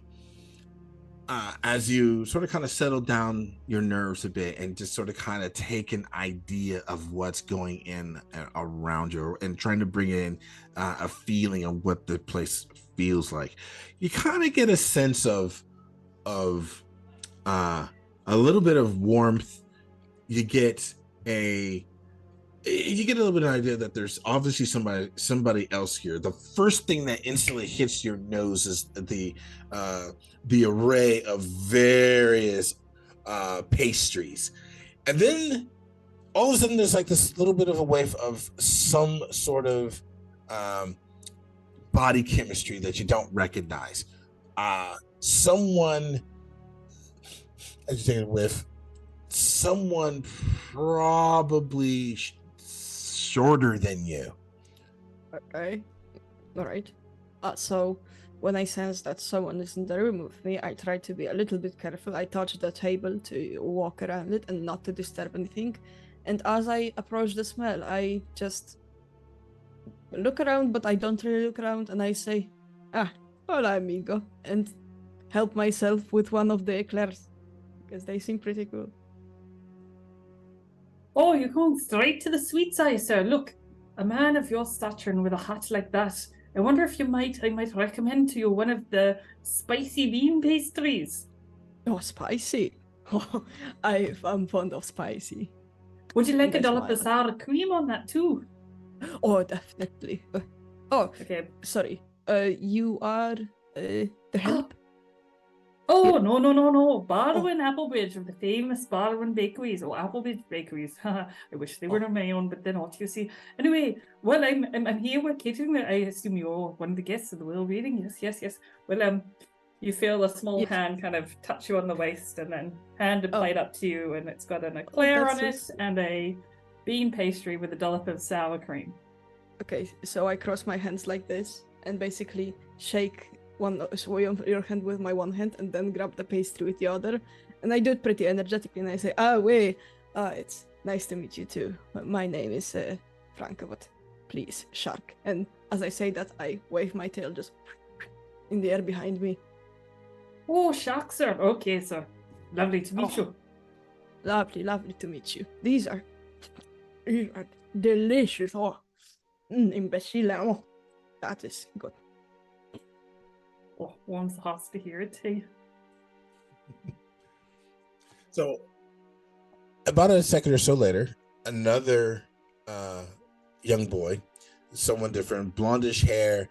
as you sort of kind of settle down your nerves a bit and just sort of kind of take an idea of what's going in around you and trying to bring in a feeling of what the place feels like, you kind of get a sense of a little bit of warmth. You get a you get a little bit of an idea that there's obviously somebody else here. The first thing that instantly hits your nose is the array of various pastries, and then all of a sudden there's like this little bit of a whiff of some sort of body chemistry that you don't recognize. Someone, as you take a whiff, someone probably shorter than you. Okay. All right. So when I sense that someone is in the room with me, I try to be a little bit careful. I touch the table to walk around it and not to disturb anything. And as I approach the smell, I just look around, but I don't really look around, and I say, hola, amigo, and help myself with one of the eclairs, because they seem pretty cool. Oh, you're going straight to the sweet side, sir. Look, a man of your stature and with a hat like that, I wonder if I might recommend to you one of the spicy bean pastries. Oh, spicy. Oh, I'm fond of spicy. Would you like a That's dollop why of sour cream on that too? Oh, definitely. Okay. Sorry. You are the help? Oh, Yeah. no. Barlow and Applebridge of the famous Barlow and Bakeries, or Applebridge Bakeries. I wish they were on my own, but they're not, you see. Anyway, well, I'm here with catering. I assume you're one of the guests of the Will reading. Yes. Well, you feel a small hand kind of touch you on the waist and then hand a plate up to you, and it's got an eclair on it and a bean pastry with a dollop of sour cream. Okay, so I cross my hands like this and basically shake your hand with my one hand and then grab the pastry with the other. And I do it pretty energetically and I say, it's nice to meet you too. My name is Franco, but please, Shark. And as I say that, I wave my tail just in the air behind me. Oh, Shark, sir. Okay, sir. Lovely to meet you. Lovely to meet you. These are delicious. Imbecile. Oh, that is good. Oh, warms the hearts to hear it too. So, about a second or so later, another young boy, someone different, blondish hair,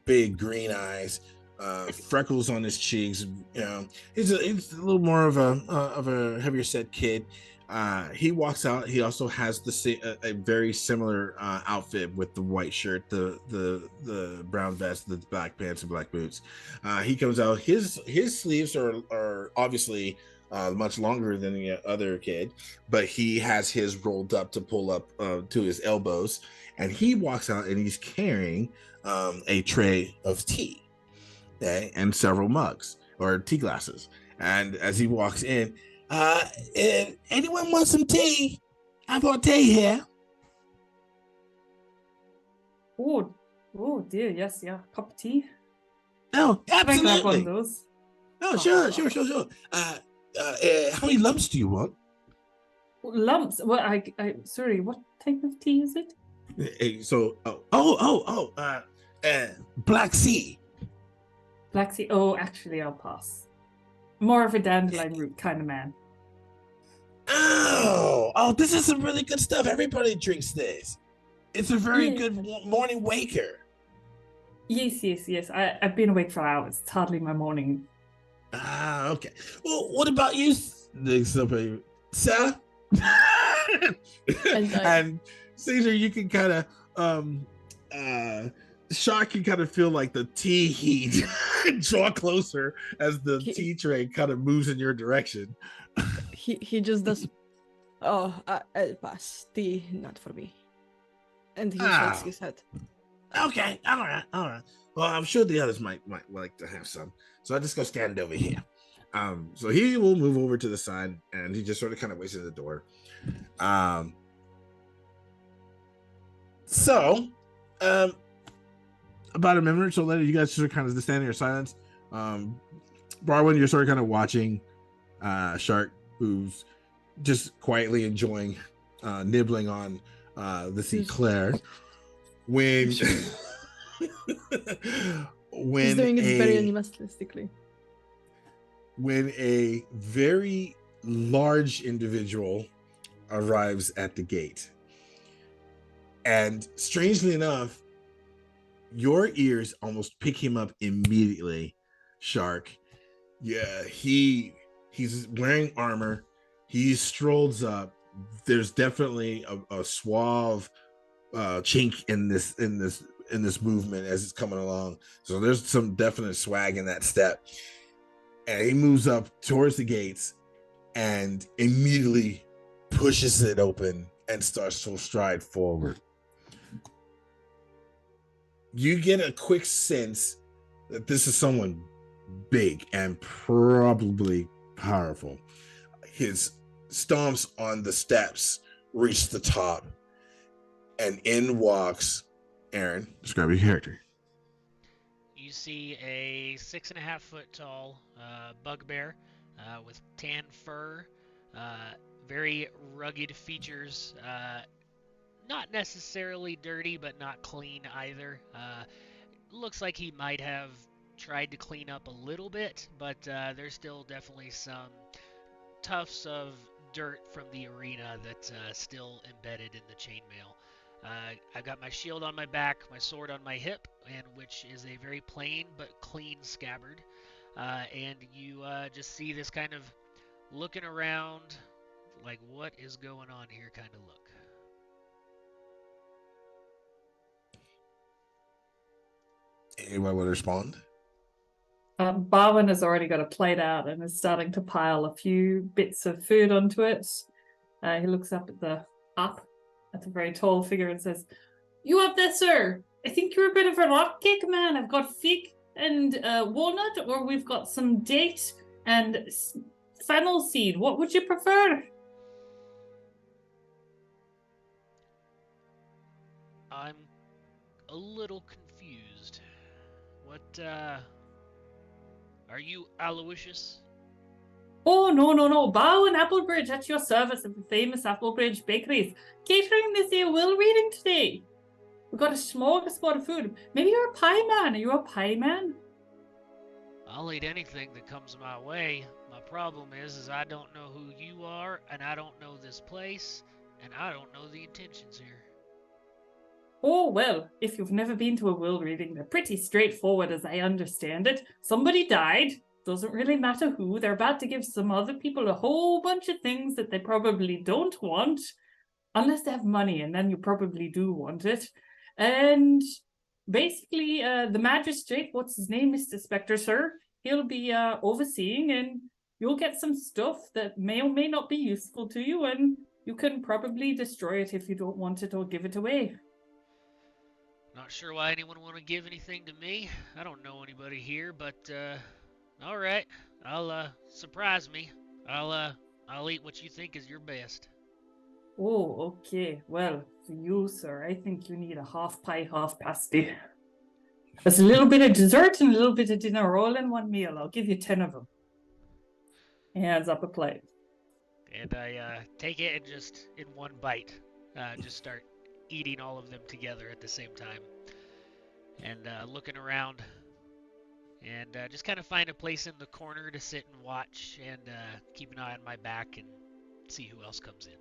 big green eyes, freckles on his cheeks. You know, he's a little more of a heavier set kid. He walks out. He also has a very similar outfit with the white shirt, the brown vest, the black pants, and black boots. He comes out. His sleeves are obviously much longer than the other kid, but he has his rolled up to pull up to his elbows. And he walks out and he's carrying a tray of tea, okay, and several mugs or tea glasses. And as he walks in, anyone want some tea? I brought tea here. Oh dear, yes, yeah. Cup of tea? No, absolutely. Can I grab one of those? No, sure. How many lumps do you want? Lumps? Well, sorry, what type of tea is it? Black Sea. Black Sea. Oh, actually, I'll pass. More of a dandelion root kind of man. Oh, this is some really good stuff. Everybody drinks this. It's a very good morning waker. Yes. I've been awake for hours. It's hardly my morning. Okay. Well, what about you, sir? And Caesar, you can kind of Shark can kind of feel like the tea heat draw closer as the tea tray kind of moves in your direction. He just does. I'll pass. Tea, not for me. And he shakes his head. Okay, all right. Well, I'm sure the others might like to have some. So I'll just go stand over here. So he will move over to the side, and he just sort of kind of waits at the door. About a minute or so later, you guys sort of kind of stand in your silence. Barwin, you're sort of kind of watching Shark, who's just quietly enjoying nibbling on this eclair. When he's doing it very animalistically. When a very large individual arrives at the gate, And strangely enough, your ears almost pick him up immediately, Shark. Yeah, he's wearing armor. He strolls up. There's definitely a suave chink in this movement as it's coming along. So there's some definite swag in that step. And he moves up towards the gates and immediately pushes it open and starts to stride forward. You get a quick sense that this is someone big and probably powerful. His stomps on the steps reach the top, and in walks Aaron. Describe your character. You see a 6.5 foot tall bugbear with tan fur, very rugged features, not necessarily dirty, but not clean either. Looks like he might have tried to clean up a little bit, but there's still definitely some tufts of dirt from the arena that's still embedded in the chainmail. I've got my shield on my back, my sword on my hip, and which is a very plain but clean scabbard. And you just see this kind of looking around, like what is going on here kind of look. Anyone would respond? Barwin has already got a plate out and is starting to pile a few bits of food onto it. He looks up at the very tall figure and says, "You up there, sir? I think you're a bit of a rock cake man. I've got fig and walnut, or we've got some date and fennel seed. What would you prefer?" I'm a little confused. What, are you Aloysius? Oh, no. Bow and Applebridge at your service at the famous Applebridge bakeries. Catering this here will reading today. We've got a smorgasbord of food. Maybe you're a pie man. Are you a pie man? I'll eat anything that comes my way. My problem is I don't know who you are, and I don't know this place, and I don't know the intentions here. Oh, well, if you've never been to a will reading, they're pretty straightforward as I understand it. Somebody died. Doesn't really matter who. They're about to give some other people a whole bunch of things that they probably don't want. Unless they have money, and then you probably do want it. And basically, the magistrate, what's his name, Mr. Spectre, sir? He'll be overseeing, and you'll get some stuff that may or may not be useful to you, and you can probably destroy it if you don't want it or give it away. Not sure why anyone would want to give anything to me. I don't know anybody here, but all right. I'll surprise me. I'll eat what you think is your best. Oh, okay. Well, for you, sir, I think you need a half pie, half pasty. There's a little bit of dessert and a little bit of dinner all in one meal. I'll give you 10 of them. He hands up a plate. And I take it and just in one bite, just start eating all of them together at the same time. And looking around and just kind of find a place in the corner to sit and watch and keep an eye on my back and see who else comes in.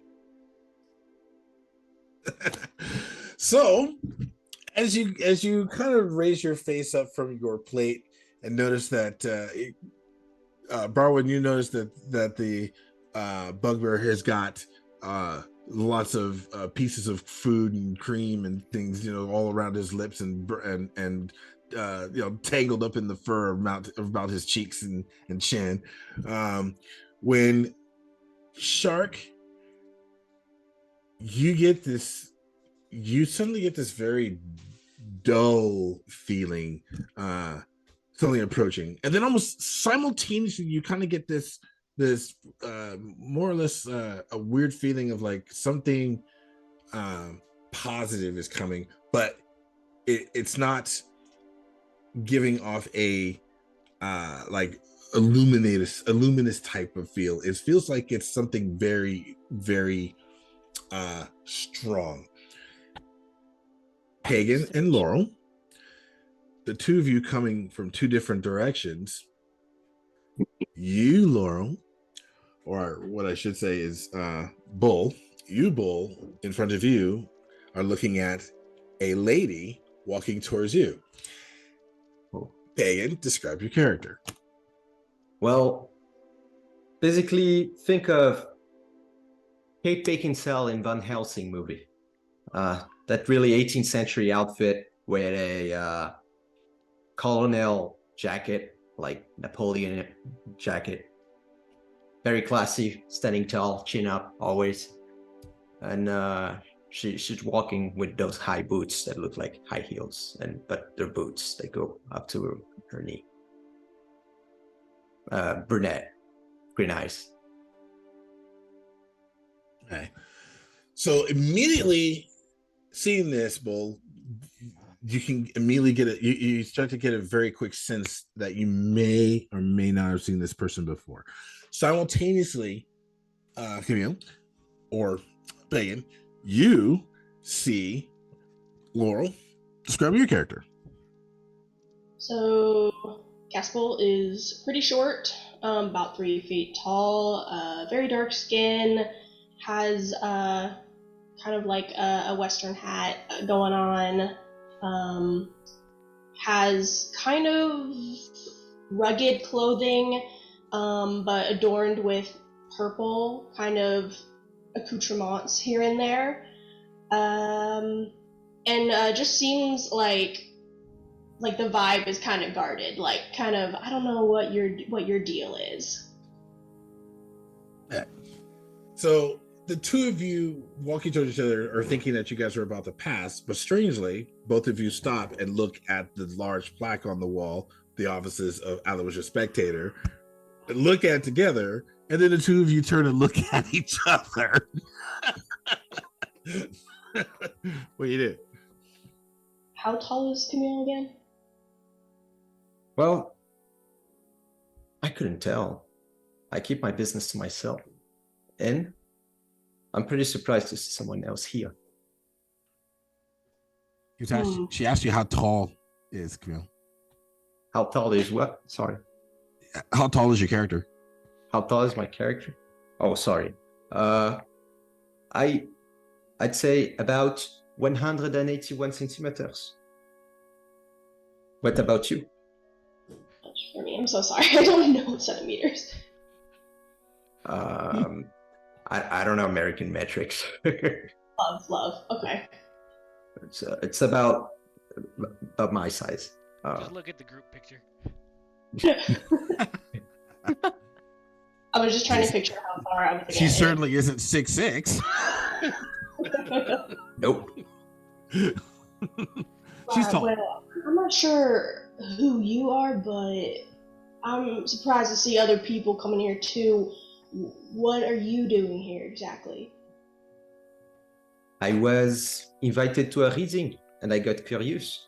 So, as you kind of raise your face up from your plate and notice that Barwin, you notice that the bugbear has got lots of pieces of food and cream and things, all around his lips and tangled up in the fur about his cheeks and chin. When Shark, you suddenly get this very dull feeling, something approaching, and then almost simultaneously you kind of get this more or less a weird feeling of like something positive is coming, but it's not giving off a like a luminous type of feel. It feels like it's something very, very strong. Pagan and Laurel, the two of you coming from two different directions. You, Laurel, or what I should say is Bull, in front of you are looking at a lady walking towards you. Pagan, describe your character. Well, basically, think of Kate Beckinsale in Van Helsing movie. That really 18th century outfit with a colonel jacket, like Napoleon jacket. Very classy, standing tall, chin up, always. And she's walking with those high boots that look like high heels, but they're boots. They go up to her knee. Brunette, green eyes. Okay. So immediately seeing this, Bull, you can immediately get it. You start to get a very quick sense that you may or may not have seen this person before. Simultaneously, Camille or Pagan, you see Laurel. Describe your character. So Caspel is pretty short, about 3 feet tall, very dark skin, has kind of like a Western hat going on, has kind of rugged clothing, but adorned with purple kind of accoutrements here and there, and just seems like the vibe is kind of guarded, like kind of, I don't know what your deal is. Yeah. So the two of you walking towards each other are thinking that you guys are about to pass, but strangely, both of you stop and look at the large plaque on the wall, the offices of Eyujro Spectator, look at it together, and then the two of you turn and look at each other. What do you do? How tall is Camille again? Well, I couldn't tell. I keep my business to myself. And I'm pretty surprised to see someone else here. She asked you how tall is Camille. How tall is what? Sorry. How tall is your character? How tall is my character? Oh, sorry. I'd say about 181 centimeters. What about you? For me, I'm so sorry. I don't know centimeters. I don't know American metrics. Love. Okay. It's about my size. Just look at the group picture. I was just trying to picture how far I was. She certainly isn't 6'6". Nope. She's tall. Well, I'm not sure who you are, but I'm surprised to see other people coming here too. What are you doing here exactly? I was invited to a reading, and I got curious.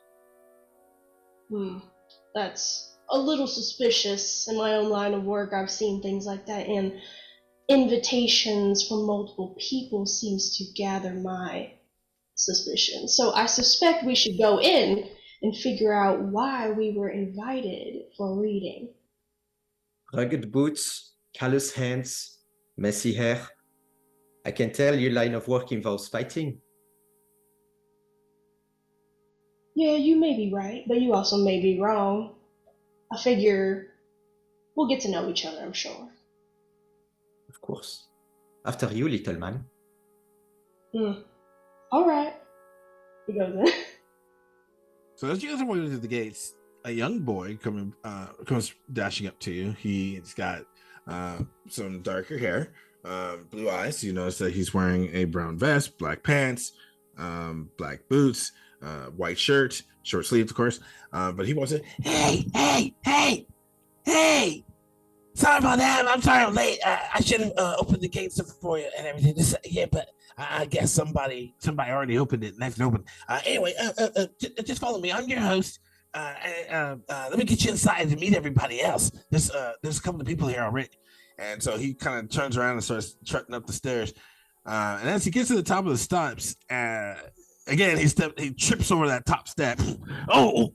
That's a little suspicious. In my own line of work, I've seen things like that, and invitations from multiple people seems to gather my suspicion. So I suspect we should go in and figure out why we were invited for a reading. Rugged boots, callous hands, messy hair. I can tell your line of work involves fighting. Yeah, you may be right, but you also may be wrong. I figure we'll get to know each other, I'm sure. Of course. After you, little man. All right. He goes in. So as you guys are walking to the gates, a young boy comes dashing up to you. He's got some darker hair, blue eyes. You notice that he's wearing a brown vest, black pants, black boots, white shirt, short sleeved, of course. But he wants to, hey! Sorry about that. I'm sorry I'm late. I should have opened the gates for you and everything. But I guess somebody already opened it and left it open. Anyway, just follow me. I'm your host. Let me get you inside to meet everybody else. There's a couple of people here already. And so he kind of turns around and starts trotting up the stairs. And as he gets to the top of the steps, again, he trips over that top step. Oh.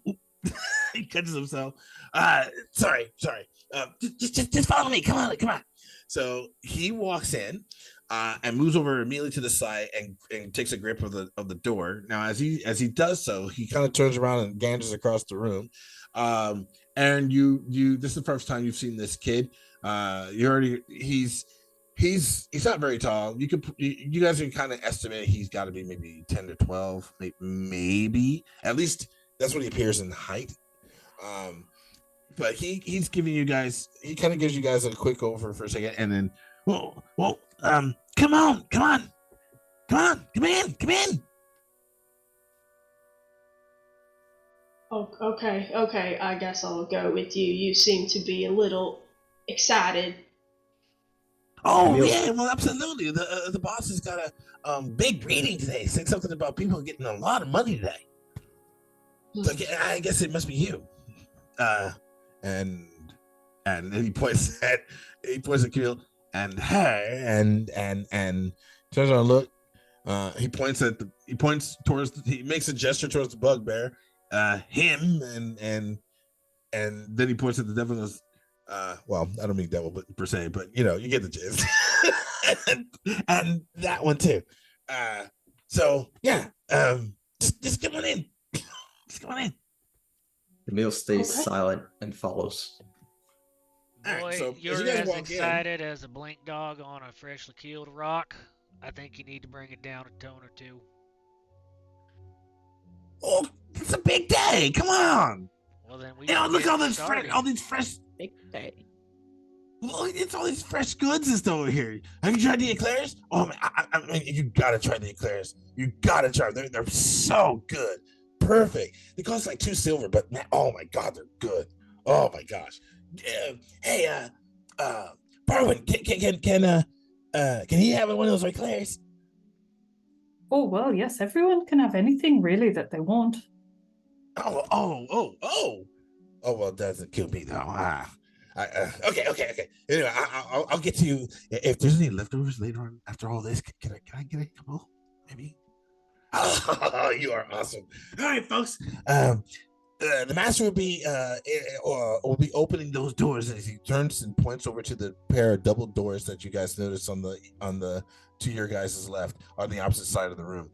He catches himself. Sorry. Just follow me. Come on. So he walks in. and moves over immediately to the side and takes a grip of the door. Now, as he does so, he kind of turns around and ganders across the room. And you this is the first time you've seen this kid. He's not very tall. You guys can kind of estimate he's got to be maybe 10 to 12, maybe. At least that's what he appears in height. But he's giving you guys, he kind of gives you guys a quick over for a second, and then come in. Oh, okay. I guess I'll go with you. You seem to be a little excited. Oh yeah, well absolutely. The boss has got a big reading today. Said something about people getting a lot of money today. So I guess it must be you. And then he points at Camille and her and turns around and look. He makes a gesture towards the bugbear, him and then he points at the devil and goes, well, I don't mean devil but per se, but you get the gist. and that one too. So yeah, just come on in. Just come on in. Camille stays silent and follows. Boy, right, so you're you guys as walk excited as a blink dog on a freshly killed rock. I think you need to bring it down a tone or two. Oh, it's a big day. Come on. Well, then we Look get all these started. fresh. Big day. Well, it's all these fresh goods and stuff over here. Have you tried the eclairs? Oh man, I mean, you gotta try the eclairs. You gotta try them. They're so good. Perfect. They cost like 2 silver, but man, oh my god, they're good. Oh my gosh. Hey, Barwin, can he have one of those eclairs? Oh, well, yes, everyone can have anything really that they want. Oh, well, that doesn't kill me though. Okay. Anyway, I'll get to you if there's any leftovers later on after all this. Can I get a couple? Maybe. Oh, you are awesome. All right, folks. The master will be opening those doors as he turns and points over to the pair of double doors that you guys noticed on the to your guys' left on the opposite side of the room.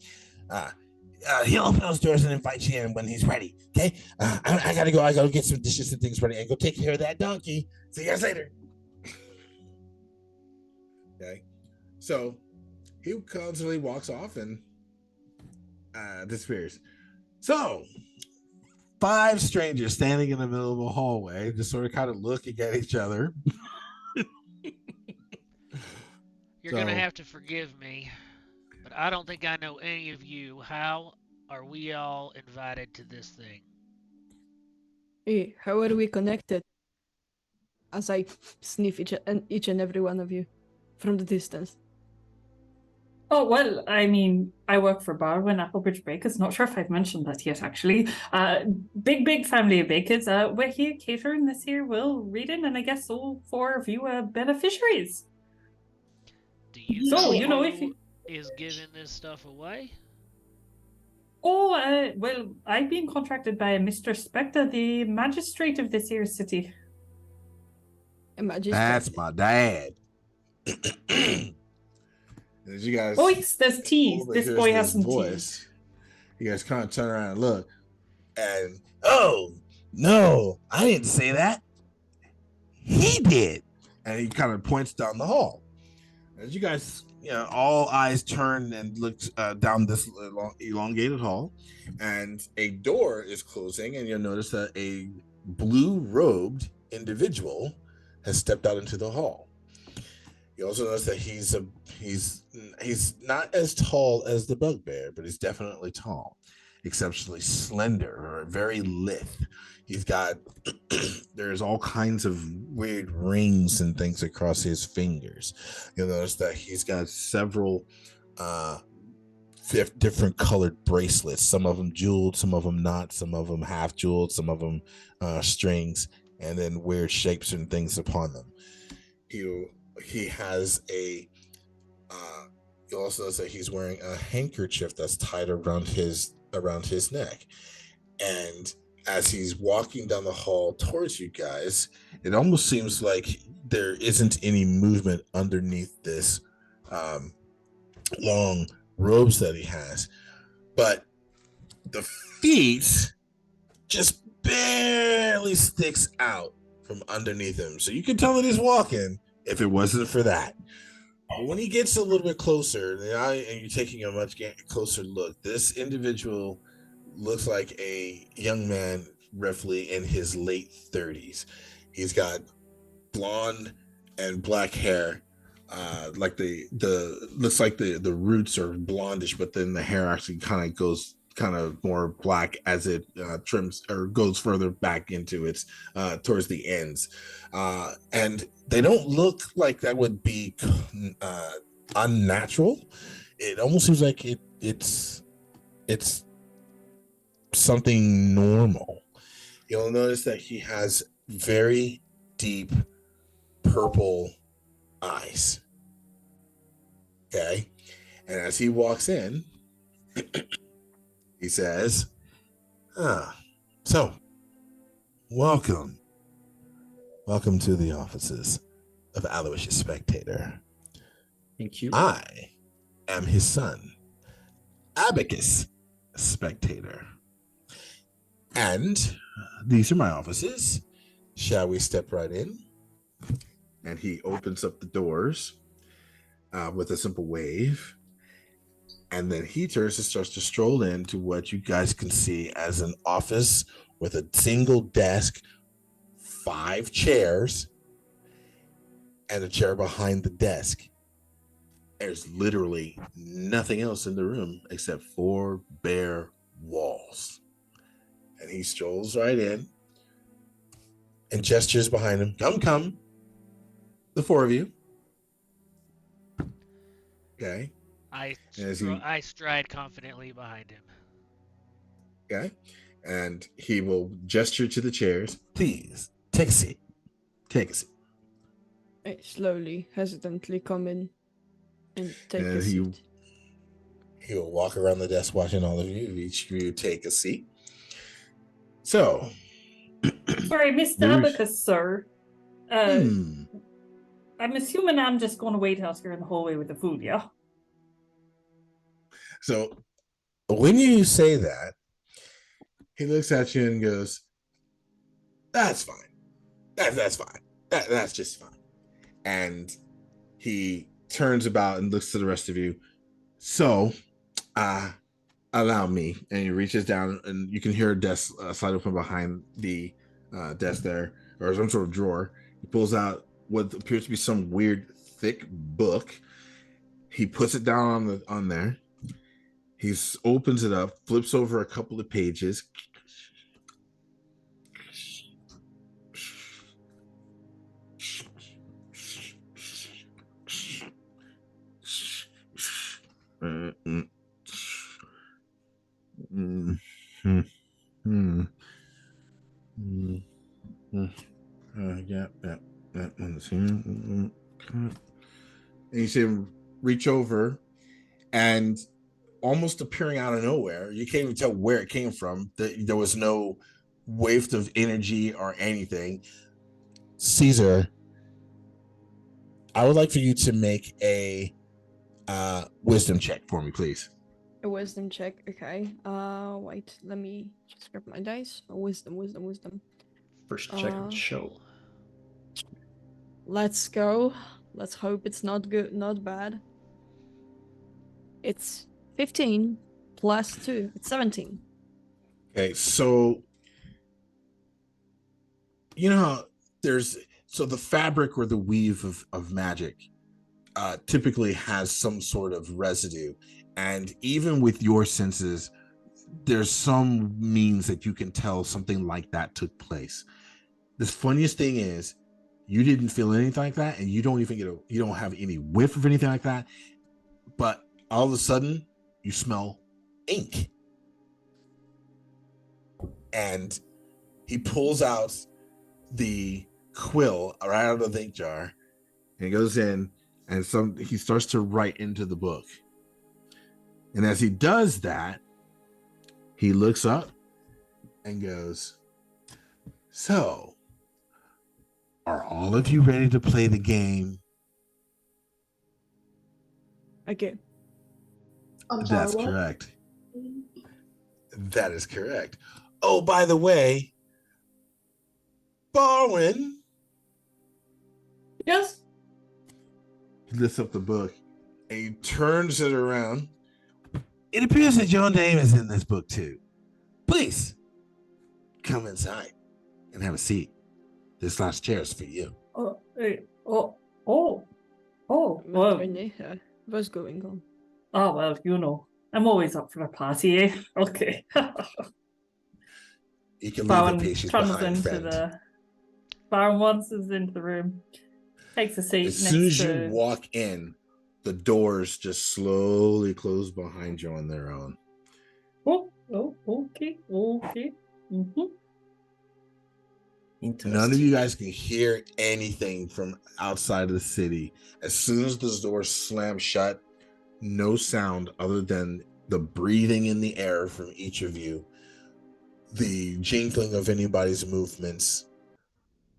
He'll open those doors and invite you in when he's ready. Okay. I gotta go. I gotta get some dishes and things ready and go take care of that donkey. See you guys later. Okay. So he constantly walks off and disappears. So 5 strangers standing in the middle of a hallway, just sort of kind of looking at each other. You're going to have to forgive me, but I don't think I know any of you. How are we all invited to this thing? Hey, how are we connected? As I sniff each and every one of you from the distance. Oh, well, I mean, I work for Barwin Applebridge Bakers. Not sure if I've mentioned that yet, actually. Big family of bakers. We're here catering this year. Will reading, and I guess all 4 of you are beneficiaries. Do you So, know if who you... is giving this stuff away? Oh, well, I've been contracted by Mr. Spectre, the magistrate of this here city. That's my dad. As you guys, oh, yes, there's tea. This boy has some voice. You guys kind of turn around and look, and oh no, I didn't say that. He did, and he kind of points down the hall. As you guys, all eyes turn and look down this elongated hall, and a door is closing, and you'll notice that a blue-robed individual has stepped out into the hall. You also notice that he's not as tall as the bugbear, but he's definitely tall, exceptionally slender, or very lithe. He's got there's all kinds of weird rings and things across his fingers. You'll notice that he's got several different colored bracelets. Some of them jeweled, some of them not, some of them half jeweled, some of them strings, and then weird shapes and things upon them. He has a you also notice that he's wearing a handkerchief that's tied around his neck, and as he's walking down the hall towards you guys, it almost seems like there isn't any movement underneath this long robes that he has, but the feet just barely sticks out from underneath him. So you can tell that he's walking if it wasn't for that. But when he gets a little bit closer, and you're taking a much closer look, this individual looks like a young man, roughly in his late 30s. He's got blonde and black hair. Like the looks like the roots are blondish, but then the hair actually kind of goes kind of more black as it trims or goes further back into its towards the ends, and they don't look like that would be unnatural. It almost seems like it's something normal. You'll notice that he has very deep purple eyes. Okay, and as he walks in, he says, so welcome to the offices of Aloysius Spectator. Thank you. I am his son, Abacus Spectator, and these are my offices. Shall we step right in? And he opens up the doors with a simple wave. And then he turns and starts to stroll into what you guys can see as an office with a single desk, 5 chairs, and a chair behind the desk. There's literally nothing else in the room except 4 bare walls. And he strolls right in and gestures behind him. Come. The 4 of you. Okay. I stride confidently behind him. Okay. And he will gesture to the chairs. Please, take a seat. Take a seat. I slowly, hesitantly come in and take a seat. He will walk around the desk watching all of you. Each of you take a seat. So. Sorry, Mr. Abacus, sir. I'm assuming I'm just going to wait out here in the hallway with the food, yeah? So when you say that, he looks at you and goes, that's fine. That's fine. That's just fine. And he turns about and looks to the rest of you. So, allow me. And he reaches down and you can hear a desk slide open behind the desk there, or some sort of drawer. He pulls out what appears to be some weird thick book. He puts it down on there. He opens it up, flips over a couple of pages. And you see him reach over and almost appearing out of nowhere. You can't even tell where it came from. There was no waft of energy or anything. Caesar, I would like for you to make a wisdom check for me, please. A wisdom check, okay. Wait, let me just grab my dice. Wisdom. First check on the show. Let's go. Let's hope it's not good, not bad. It's 15 plus 2. It's 17. Okay, so you know how the fabric or the weave of magic typically has some sort of residue, and even with your senses, there's some means that you can tell something like that took place. The funniest thing is you didn't feel anything like that, and you don't even you don't have any whiff of anything like that, but all of a sudden you smell ink. And he pulls out the quill right out of the ink jar and he goes in and he starts to write into the book. And as he does that, he looks up and goes, so are all of you ready to play the game? Okay. I'm sorry, That's what? correct. That is correct. Oh, by the way, Barwin. Yes. He lifts up the book and he turns it around. It appears that your name is in this book too. Please come inside and have a seat. This last chair is for you. Oh, well. What's going on? Oh well, you know, I'm always up for a party, eh? Okay. You can leave the Baron patients turns behind, into friend. Baron wanders into the room, takes a seat As next soon as to. you walk in, the doors just slowly close behind you on their own. Oh, okay. Mm-hmm. None of you guys can hear anything from outside of the city. As soon as the doors slam shut, no sound other than the breathing in the air from each of you, the jingling of anybody's movements,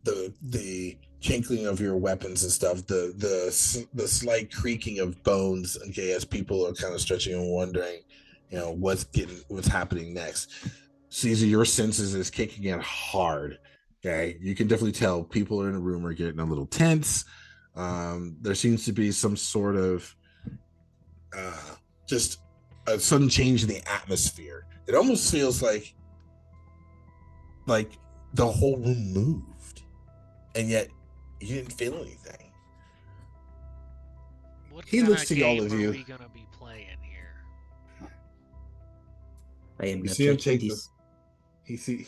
the jingling of your weapons and stuff, the slight creaking of bones, okay, as people are kind of stretching and wondering, what's happening next. Caesar, your senses is kicking in hard. Okay, you can definitely tell people in the room are getting a little tense. There seems to be some sort of just a sudden change in the atmosphere. It almost feels like the whole room moved, and yet you didn't feel anything. What He kind looks of to game all of are you. we gonna be playing here? I am You not see him taking take this.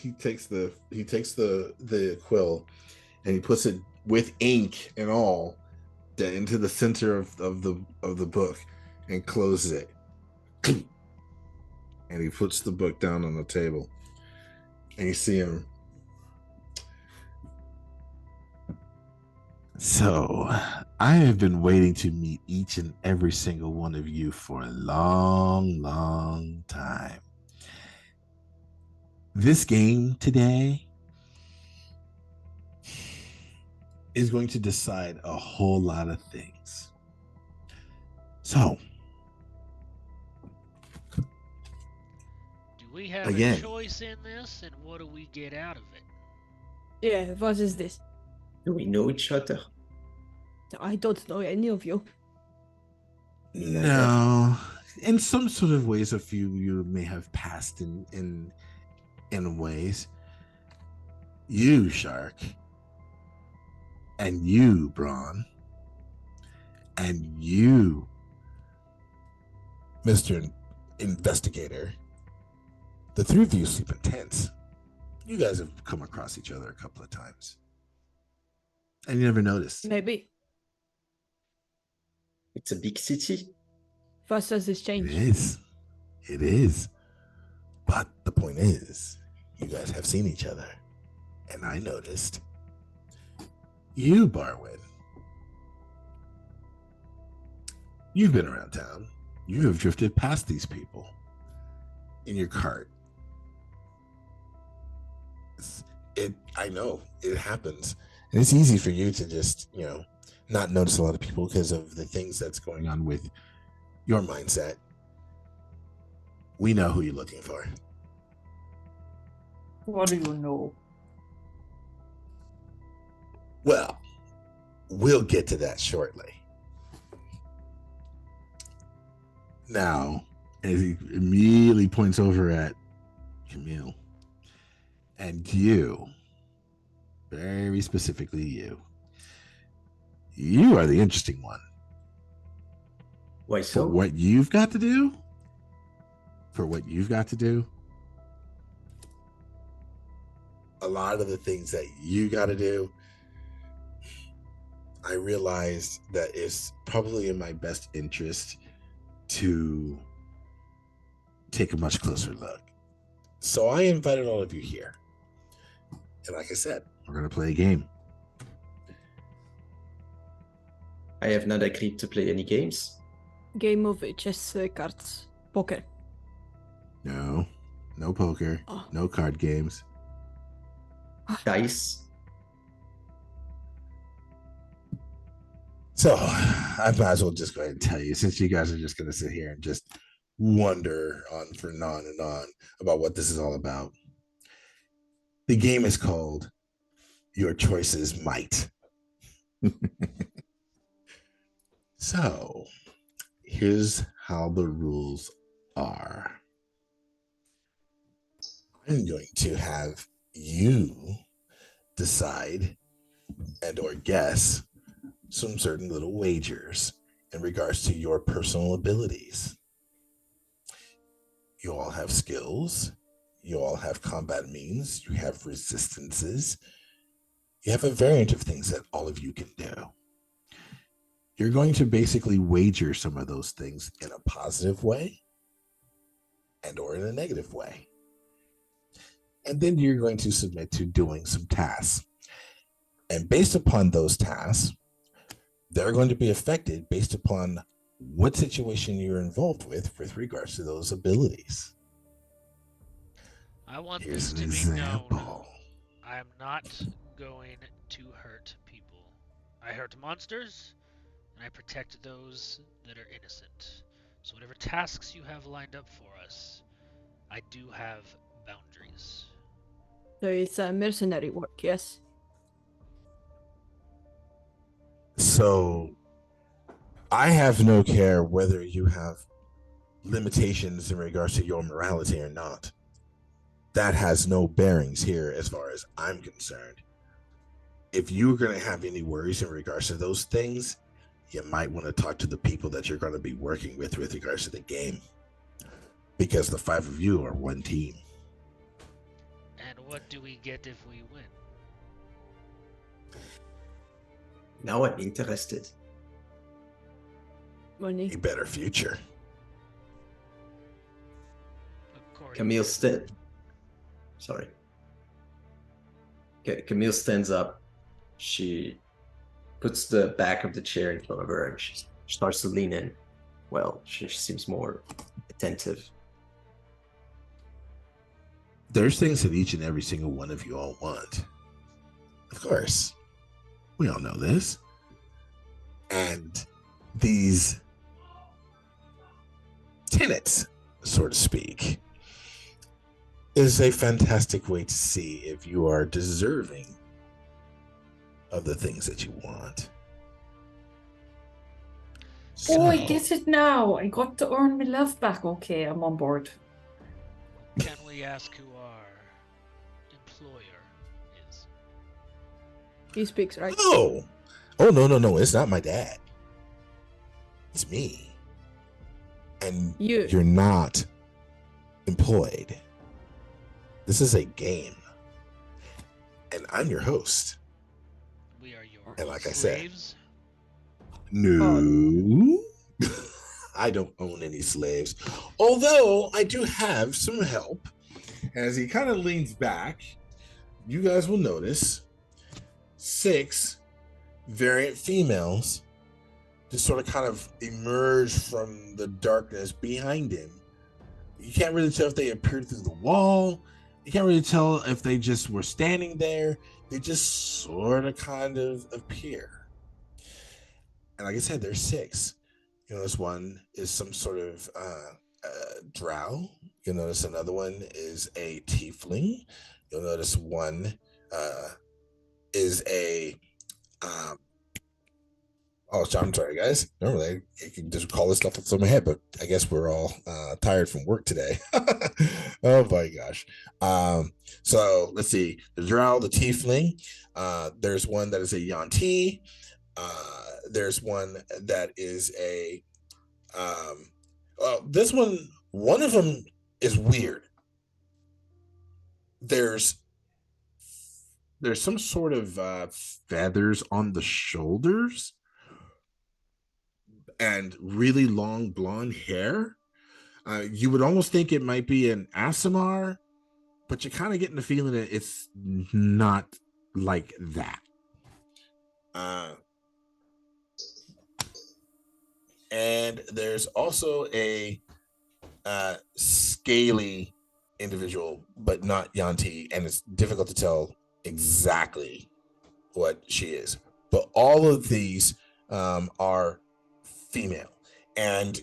he takes the quill and he puts it with ink and all into the center of the book and closes it. And he puts the book down on the table. And you see him. So, I have been waiting to meet each and every single one of you for a long, long time. This game today is going to decide a whole lot of things. So, Do we have Again. a choice in this, and what do we get out of it? Yeah, what is this? Do we know each other? I don't know any of you. no, in some sort of ways, a few of you may have passed in ways. You, Shark, and you, Braun, and you, Mr. Investigator. The three of you sleep in tents. You guys have come across each other a couple of times. And you never noticed. Maybe. It's a big city. What does this change? It is. But the point is, you guys have seen each other. And I noticed. You, Barwin. You've been around town. You have drifted past these people in your cart. I know it happens. And it's easy for you to just, not notice a lot of people because of the things that's going on with your mindset. We know who you're looking for. What do you know? Well, we'll get to that shortly. Now, as he immediately points over at Camille, and you, very specifically you are the interesting one. Why For so? what you've got to do, a lot of the things that you got to do, I realized that it's probably in my best interest to take a much closer look. So I invited all of you here. And like I said, we're going to play a game. I have not agreed to play any games. Game of chess, cards, poker. No poker, no card games. Dice. So I might as well just go ahead and tell you, since you guys are just going to sit here and just wonder on for on and on about what this is all about. The game is called Your Choices Might. So, here's how the rules are. I'm going to have you decide and or guess some certain little wagers in regards to your personal abilities. You all have skills. You all have combat means. You have resistances. You have a variant of things that all of you can do. You're going to basically wager some of those things in a positive way and or in a negative way. And then you're going to submit to doing some tasks. And based upon those tasks, they're going to be affected based upon what situation you're involved with regards to those abilities. I want Here's this an to be known. example. I am not going to hurt people. I hurt monsters, and I protect those that are innocent. So whatever tasks you have lined up for us, I do have boundaries. So it's mercenary work, yes? So I have no care whether you have limitations in regards to your morality or not. That has no bearings here as far as I'm concerned. If you're going to have any worries in regards to those things, you might want to talk to the people that you're going to be working with regards to the game. Because the 5 of you are one team. And what do we get if we win? Now I'm interested. Money. A better future. Camille Sorry. Camille stands up. She puts the back of the chair in front of her and she starts to lean in. Well, she seems more attentive. There's things that each and every single one of you all want. Of course. We all know this. And these tenets, so to speak, is a fantastic way to see if you are deserving of the things that you want. Oh, I get it now. I got to earn my love back. Okay, I'm on board. Can we ask who our employer is? He speaks, right? Oh, no. It's not my dad. It's me. And you're not employed. This is a game. And I'm your host. We are your and like slaves? I said, no. I don't own any slaves. Although I do have some help. As he kind of leans back, you guys will notice 6 variant females just sort of kind of emerge from the darkness behind him. You can't really tell if they appeared through the wall. You can't really tell if they just were standing there. They just sort of kind of appear. And like I said, there's 6. You'll notice one is some sort of drow. You'll notice another one is a tiefling. You'll notice one is a oh, I'm sorry, guys. Normally, I can just call this stuff off the top of my head, but I guess we're all tired from work today. Oh my gosh. So let's see. The drow, the tiefling. There's one that is a Yanti. There's one that is a this one of them is weird. There's some sort of feathers on the shoulders and really long blonde hair. You would almost think it might be an Asimar, but you're kind of getting the feeling that it's not like that. And there's also a scaly individual, but not Yanti, and it's difficult to tell exactly what she is. But all of these are female, and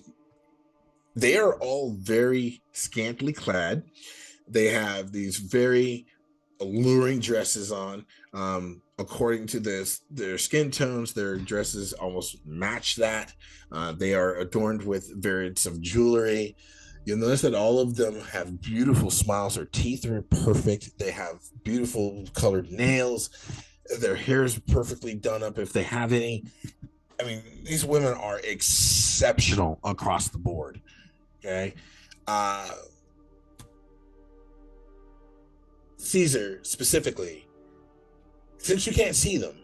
they are all very scantily clad. They have these very alluring dresses on. According to their skin tones, their dresses almost match that. They are adorned with variants of jewelry. You'll notice that all of them have beautiful smiles. Their teeth are perfect. They have beautiful colored nails. Their hair is perfectly done up if they have any. I mean, these women are exceptional across the board. Okay. Caesar, specifically, since you can't see them,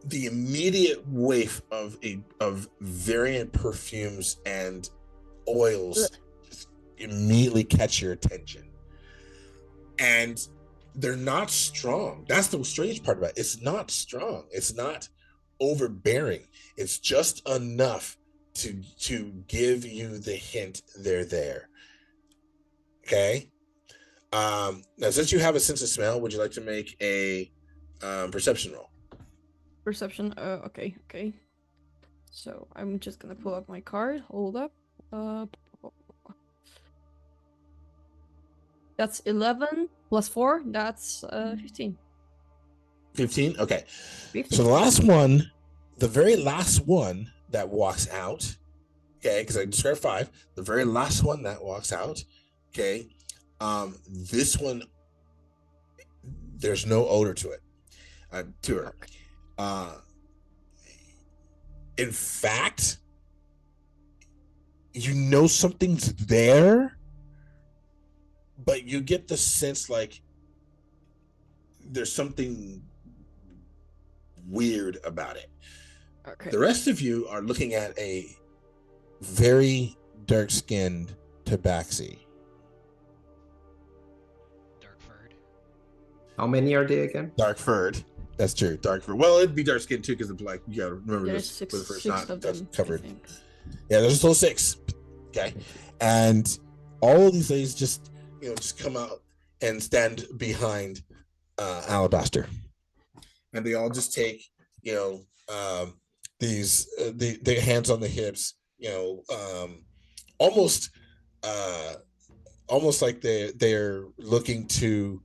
the immediate waif of variant perfumes and oils immediately catch your attention. And they're not strong. That's the strange part about it. It's not strong. It's not overbearing. It's just enough to give you the hint they're there. Okay. Now, since you have a sense of smell, would you like to make a perception roll? Perception. Okay. So I'm just gonna pull up my card. Hold up. That's 11 plus 4. That's 15. 15. Okay. 15. So the last one, the very last one that walks out. Okay, because I described 5. The very last one that walks out. Okay. This one, there's no odor to it. To her. In fact, you know something's there, but you get the sense like there's something weird about it. Okay. The rest of you are looking at a very dark-skinned tabaxi. Dark-furred. How many are they again? Dark-furred. That's true. Dark-furred. Well, it'd be dark-skinned too, because like you gotta remember There's this six, for the first six time. of That's them, covered. I think. Yeah, there's still 6. Okay. And all of these ladies just come out and stand behind Alabaster. And they all just take, these their hands on the hips, almost like they're looking to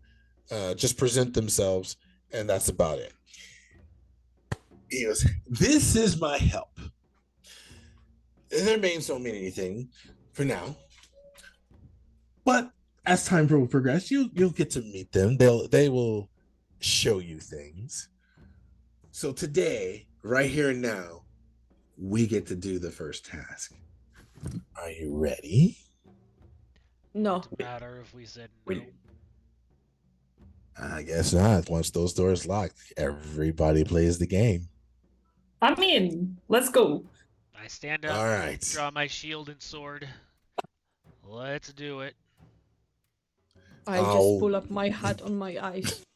just present themselves, and that's about it. He goes, "This is my help. Their names don't mean anything for now, but as time will progress, you'll get to meet them. They will show you things. So today, right here and now, we get to do the first task. Are you ready?" No. Doesn't matter if we said no. I guess not. Once those doors lock, everybody plays the game. I'm in. Let's go. I stand up, All right. draw my shield and sword. Let's do it. I just pull up my hat on my eyes.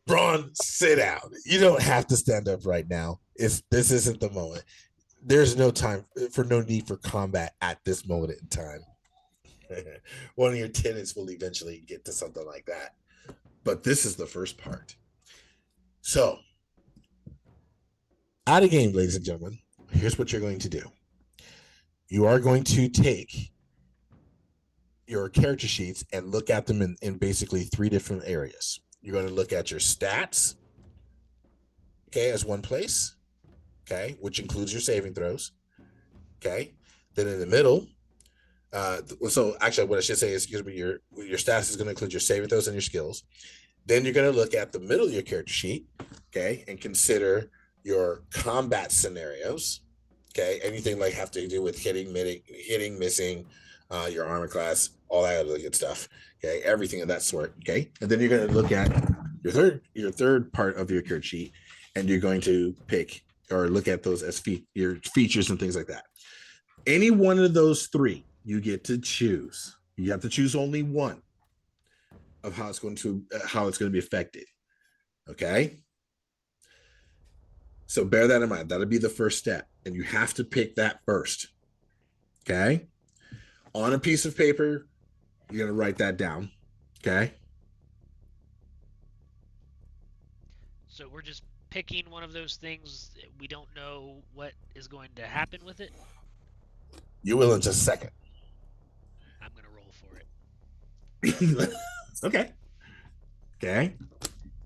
Braun, sit down. You don't have to stand up right now. This isn't the moment. There's no need for combat at this moment in time. One of your tenants will eventually get to something like that. But this is the first part. So, out of game, ladies and gentlemen, here's what you're going to do. You are going to take your character sheets and look at them in basically 3 different areas. You're going to look at your stats, okay, as one place, okay, which includes your saving throws, okay. Then in the middle, so actually what I should say is your stats is going to include your saving throws and your skills. Then you're going to look at the middle of your character sheet, okay, and consider your combat scenarios, okay, anything like have to do with hitting, missing, your armor class, all that other good stuff, okay, everything of that sort, okay. And then you're going to look at your third part of your character sheet, and you're going to pick or look at those as your features and things like that. Any one of those 3, you get to choose. You have to choose only one of how it's going to be affected. Okay. So bear that in mind. That'll be the first step, and you have to pick that first. Okay. On a piece of paper, you're going to write that down. Okay. So we're just picking one of those things, we don't know what is going to happen with it? You will in just a second. I'm going to roll for it. Okay. Okay.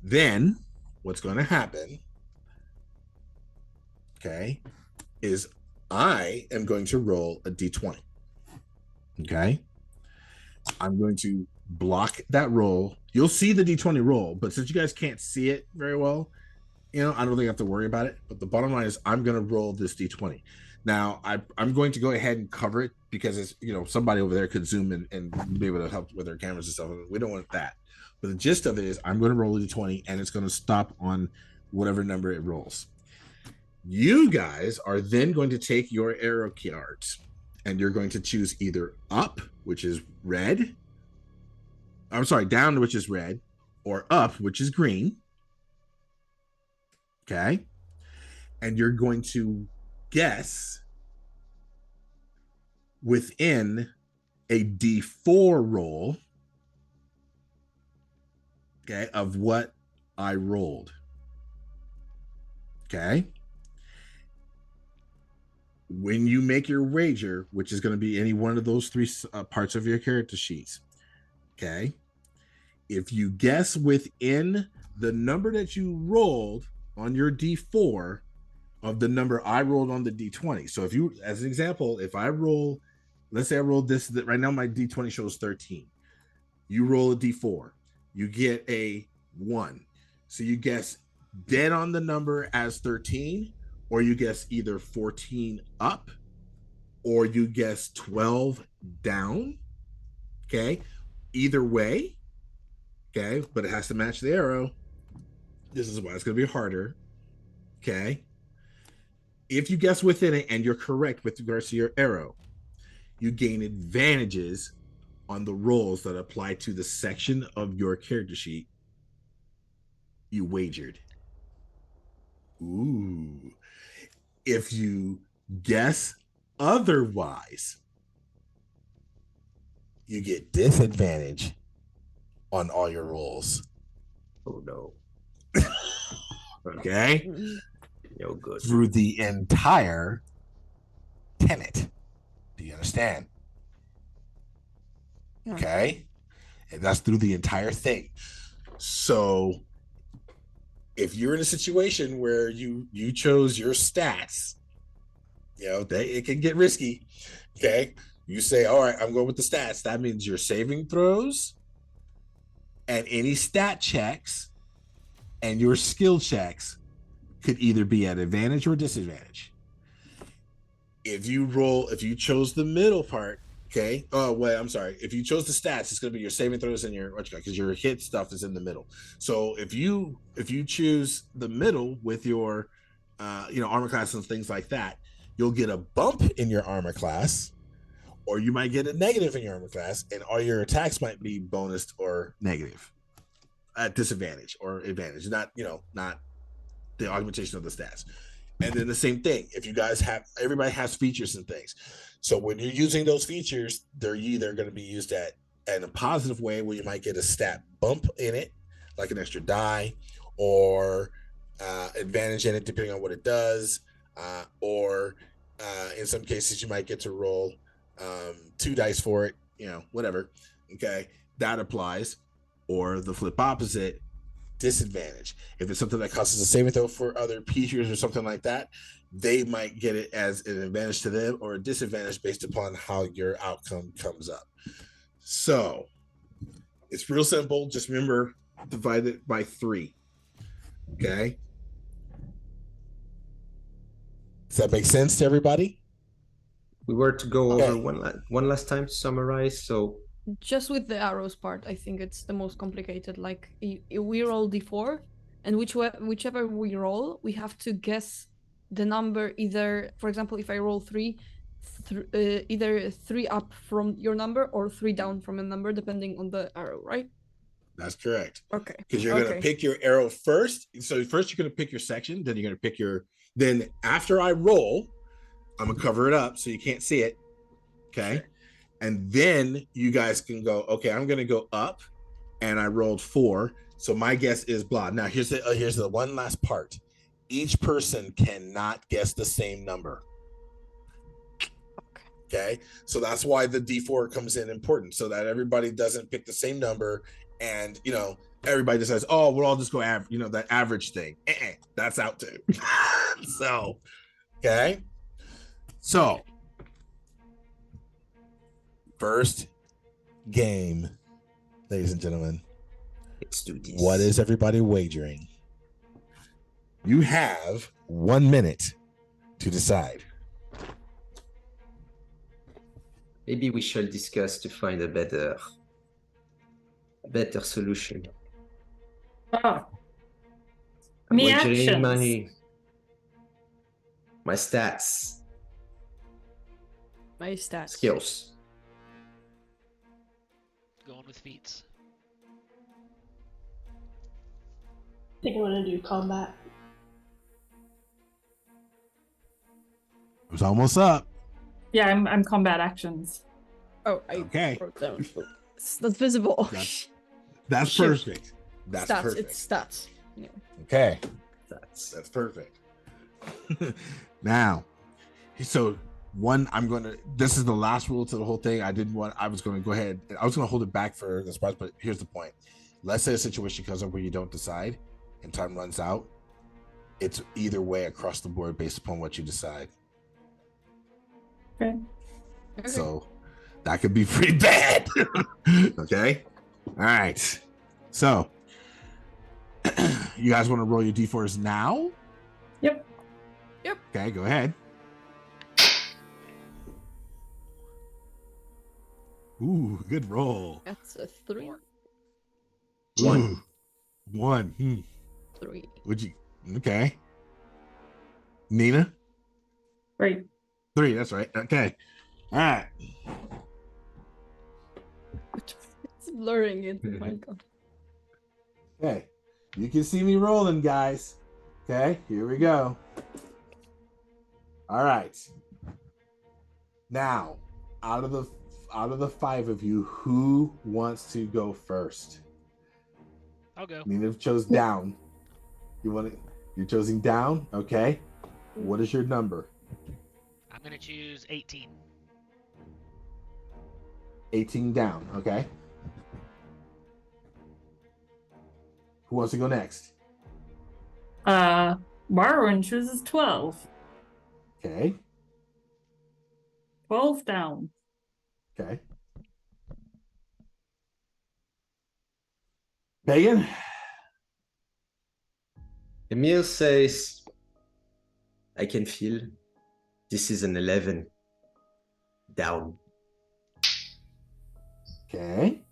Then what's going to happen, okay, is I am going to roll a d20. Okay. I'm going to block that roll. You'll see the d20 roll, but since you guys can't see it very well, you know, I don't think I have to worry about it. But the bottom line is I'm going to roll this d20. Now, I'm going to go ahead and cover it because it's, you know, somebody over there could zoom in and be able to help with their cameras and stuff. We don't want that. But the gist of it is I'm going to roll a d20 and it's going to stop on whatever number it rolls. You guys are then going to take your arrow cards and you're going to choose either up, which is red. I'm sorry, down, which is red, or up, which is green. Okay. And you're going to guess within a D4 roll, okay, of what I rolled. Okay. When you make your wager, which is going to be any one of those three parts of your character sheets, okay, if you guess within the number that you rolled on your D4 of the number I rolled on the D20. So if you, as an example, if I roll, let's say I rolled this, right now my D20 shows 13. You roll a D4, you get a 1. So you guess dead on the number as 13, or you guess either 14 up, or you guess 12 down. Okay. Either way. Okay. But it has to match the arrow. This is why it's going to be harder. Okay. If you guess within it and you're correct with regards to your arrow, you gain advantages on the rolls that apply to the section of your character sheet you wagered. Ooh. If you guess otherwise, you get disadvantage on all your rolls. Oh no. Okay? No good. Through the entire tenet. Do you understand? Yeah. Okay? And that's through the entire thing. So if you're in a situation where you chose your stats, you know, it can get risky. Okay. You say, all right, I'm going with the stats. That means your saving throws and any stat checks and your skill checks could either be at advantage or disadvantage. If you chose the middle part, okay. Oh, wait, I'm sorry. If you chose the stats, it's going to be your saving throws and your, because your hit stuff is in the middle. So if you choose the middle with your, armor class and things like that, you'll get a bump in your armor class, or you might get a negative in your armor class, and all your attacks might be bonused or negative at disadvantage or advantage, not the augmentation of the stats. And then the same thing, if you guys everybody has features and things. So when you're using those features, they're either going to be used in a positive way where you might get a stat bump in it, like an extra die, or advantage in it depending on what it does, or in some cases you might get to roll 2 dice for it, whatever. Okay, that applies. Or the flip opposite, disadvantage. If it's something that causes a saving throw for other features or something like that, they might get it as an advantage to them or a disadvantage based upon how your outcome comes up. So it's real simple. Just remember, divide it by 3. Okay. Does that make sense to everybody? We were to go over one last time to summarize. So just with the arrows part, I think it's the most complicated. Like we roll d4, and whichever we roll, we have to guess the number. Either, for example, if I roll 3, either 3 up from your number or 3 down from a number, depending on the arrow, right? That's correct. Okay. Because you're going to pick your arrow first. So first you're going to pick your section, then you're going to pick then after I roll, I'm going to cover it up so you can't see it. Okay. Sure. And then you guys can go, okay, I'm going to go up, and I rolled 4. So my guess is blah. Now here's the one last part. each person cannot guess the same number. Okay, so that's why the D4 comes in important, so that everybody doesn't pick the same number, and everybody decides, oh, we'll all just go average, that average thing. That's out too. So, okay, so first game, ladies and gentlemen. Let's do this. What is everybody wagering? You have 1 minute to decide. Maybe we shall discuss to find a better solution. Ah. I'm Me wagering actions. my stats, My stats. skills. Going with feats. I think I'm gonna do combat. It was almost up. Yeah, I'm combat actions. Oh, I Okay. wrote down. It's not visible. That's Shift. perfect. That's stats. perfect. It's stats. Yeah. Okay. That's That's perfect. Now, so this is the last rule to the whole thing. I was going to go ahead. I was going to hold it back for the surprise, but here's the point. Let's say a situation comes up where you don't decide and time runs out. It's either way across the board based upon what you decide. Okay. So that could be pretty bad. Okay. All right. So you guys want to roll your D4s now? Yep. Okay, go ahead. Ooh, good roll. That's a 3. Ooh, 1. 3. Would you? Okay. Nina? Great. 3, that's right. Okay. All right. It's blurring it. Oh my god. Okay. You can see me rolling, guys. Okay, here we go. All right. Now, out of the 5 of you, who wants to go first? I'll go. Nina chose down. You're choosing down? Okay. What is your number? I'm gonna choose 18. 18 down, okay. Who wants to go next? Marwin chooses 12. Okay. 12 down. Okay. Megan? Emil says, I can feel this is an 11 down. Okay.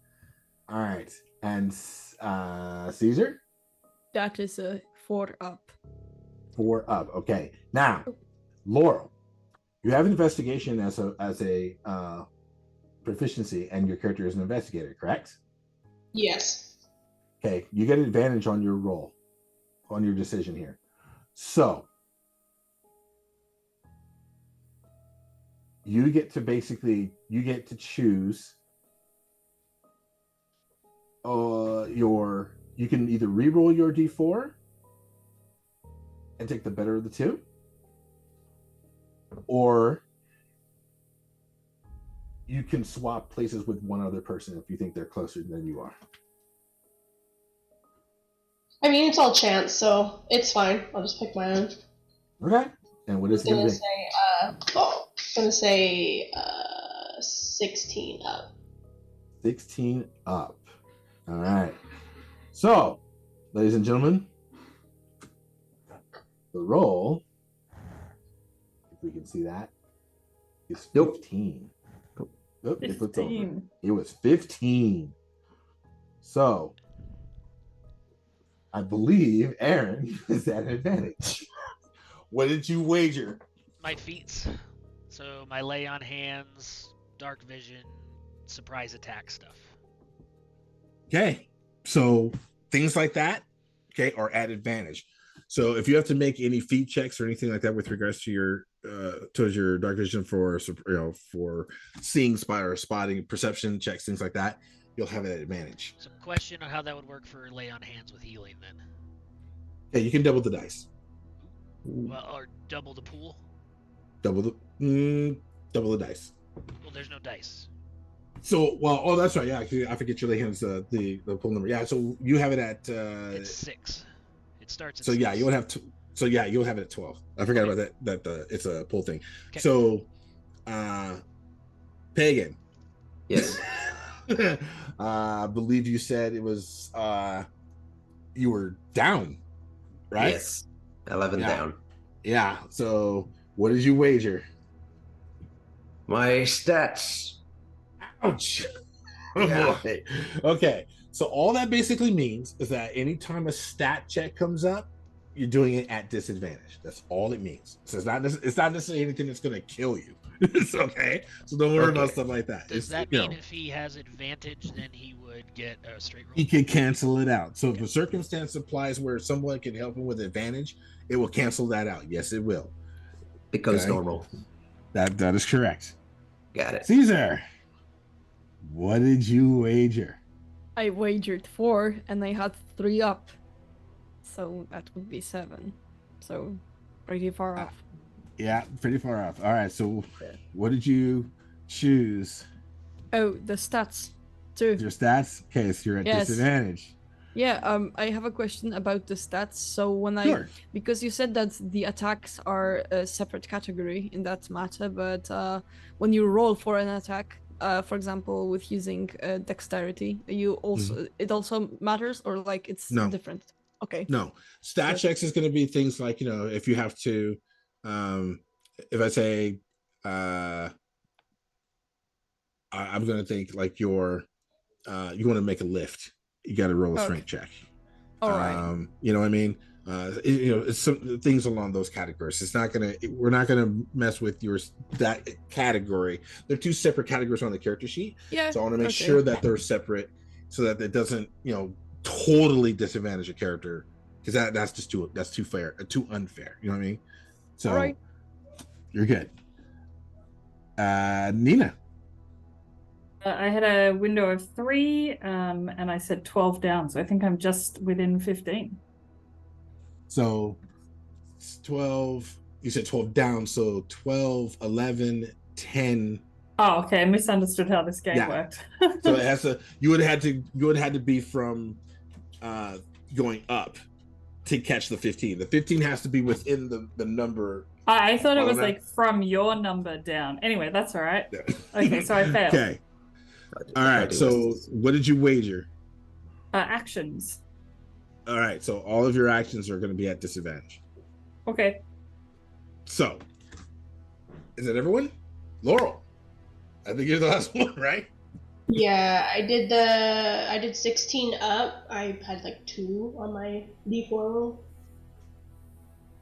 All right. And Caesar? That is a 4 up. 4 up. Okay. Now, Laurel, you have investigation as a proficiency, and your character is an investigator, correct? Yes. Okay. You get an advantage on your roll, on your decision here. So you get to choose you can either re-roll your D4 and take the better of the two, or you can swap places with one other person if you think they're closer than you are. I mean, it's all chance, so it's fine. I'll just pick my own. Okay. And what is it I'm going gonna to say 16 up. 16 up. All right. So, ladies and gentlemen, the roll, if we can see that, is 15. Nope, it flipped over. 15. It was 15. So, I believe Aaron is at an advantage. What did you wager? My feats. So my lay on hands, dark vision, surprise attack stuff. Okay. So things like that, okay, are at advantage. So if you have to make any feat checks or anything like that with regards to your towards your dark vision for seeing, spotting, perception checks, things like that, you'll have an advantage. So question on how that would work for lay on hands with healing then. Okay, you can double the dice. Well, or double the pool. Double the dice. Well, there's no dice. So, well, that's right. Yeah, I forget your lay hands the pool number. Yeah, so you have it at It's 6. It starts at so 6. yeah, you would have so yeah, you'll have it at 12. I forgot Okay. about that it's a pool thing. Okay. So Pagan. Yes. I believe you said it was you were down, right? Yes. 11 Yeah. down. Yeah. So what did you wager? My stats. Ouch. Yeah. Boy. Okay. So all that basically means is that anytime a stat check comes up, you're doing it at disadvantage. That's all it means. So it's not necessarily anything that's going to kill you. It's okay. So don't worry about stuff like that. Does that mean if he has advantage, then he would get a straight roll? He can cancel it out. So if a circumstance applies where someone can help him with advantage, it will cancel that out. Yes, it will. It goes Okay. normal. That is correct. Got it. Caesar, what did you wager? I wagered 4 and I had 3 up. So that would be 7. So pretty far off. Yeah, pretty far off. All right, so what did you choose? Oh, the stats too. Your stats? Okay, so you're at disadvantage. Yeah, I have a question about the stats. So when because you said that the attacks are a separate category in that matter, but when you roll for an attack, for example, with using dexterity, you also it also matters, or like it's different. Okay. No, stat checks is going to be things like, if you have to, if I say, I'm going to think like you want to make a lift, you got to roll a strength check. All right. You know what I mean? It's some things along those categories. We're not gonna mess with that category. They're two separate categories on the character sheet. Yeah. So I want to make sure that they're separate so that it doesn't, totally disadvantage a character, because that's too unfair. You know what I mean? So you're good. Nina. I had a window of 3, and I said 12 down, so I think I'm just within 15. So 12, you said 12 down, so 12, 11, 10. Oh, okay. I misunderstood how this game worked. So it has to, you would have had to be from going up to catch the 15. The 15 has to be within the number. I thought it was like from your number down. Anyway, that's all right. Okay, so I failed. Okay. All right. So what did you wager? Actions. All right. So all of your actions are going to be at disadvantage. Okay. So is that everyone? Laurel, I think you're the last one, right? Yeah, I did 16 up. I had like 2 on my D4 roll.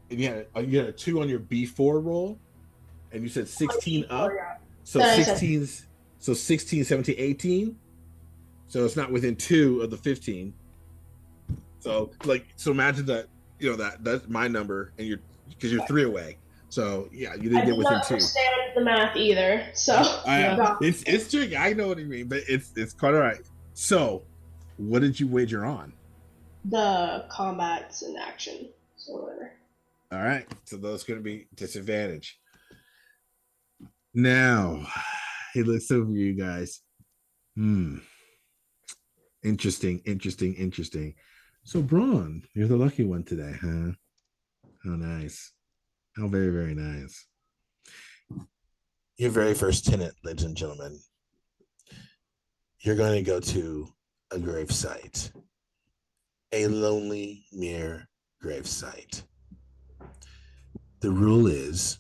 And you had a 2 on your B4 roll, and you said 16 up. So 16, 17, 18. So it's not within 2 of the 15. So imagine that, that's my number, and because you're 3 away. So yeah, you didn't get within 2. I did not understand the math either. So it's tricky. I know what you mean, but it's quite all right. So, what did you wager on? The combats in action. So whatever. All right. So those are going to be disadvantage. Now, he looks over you guys. Interesting. So, Braun, you're the lucky one today, huh? How nice. How very, very nice. Your very first tenant, ladies and gentlemen. You're going to go to a grave site. A lonely, mere grave site. The rule is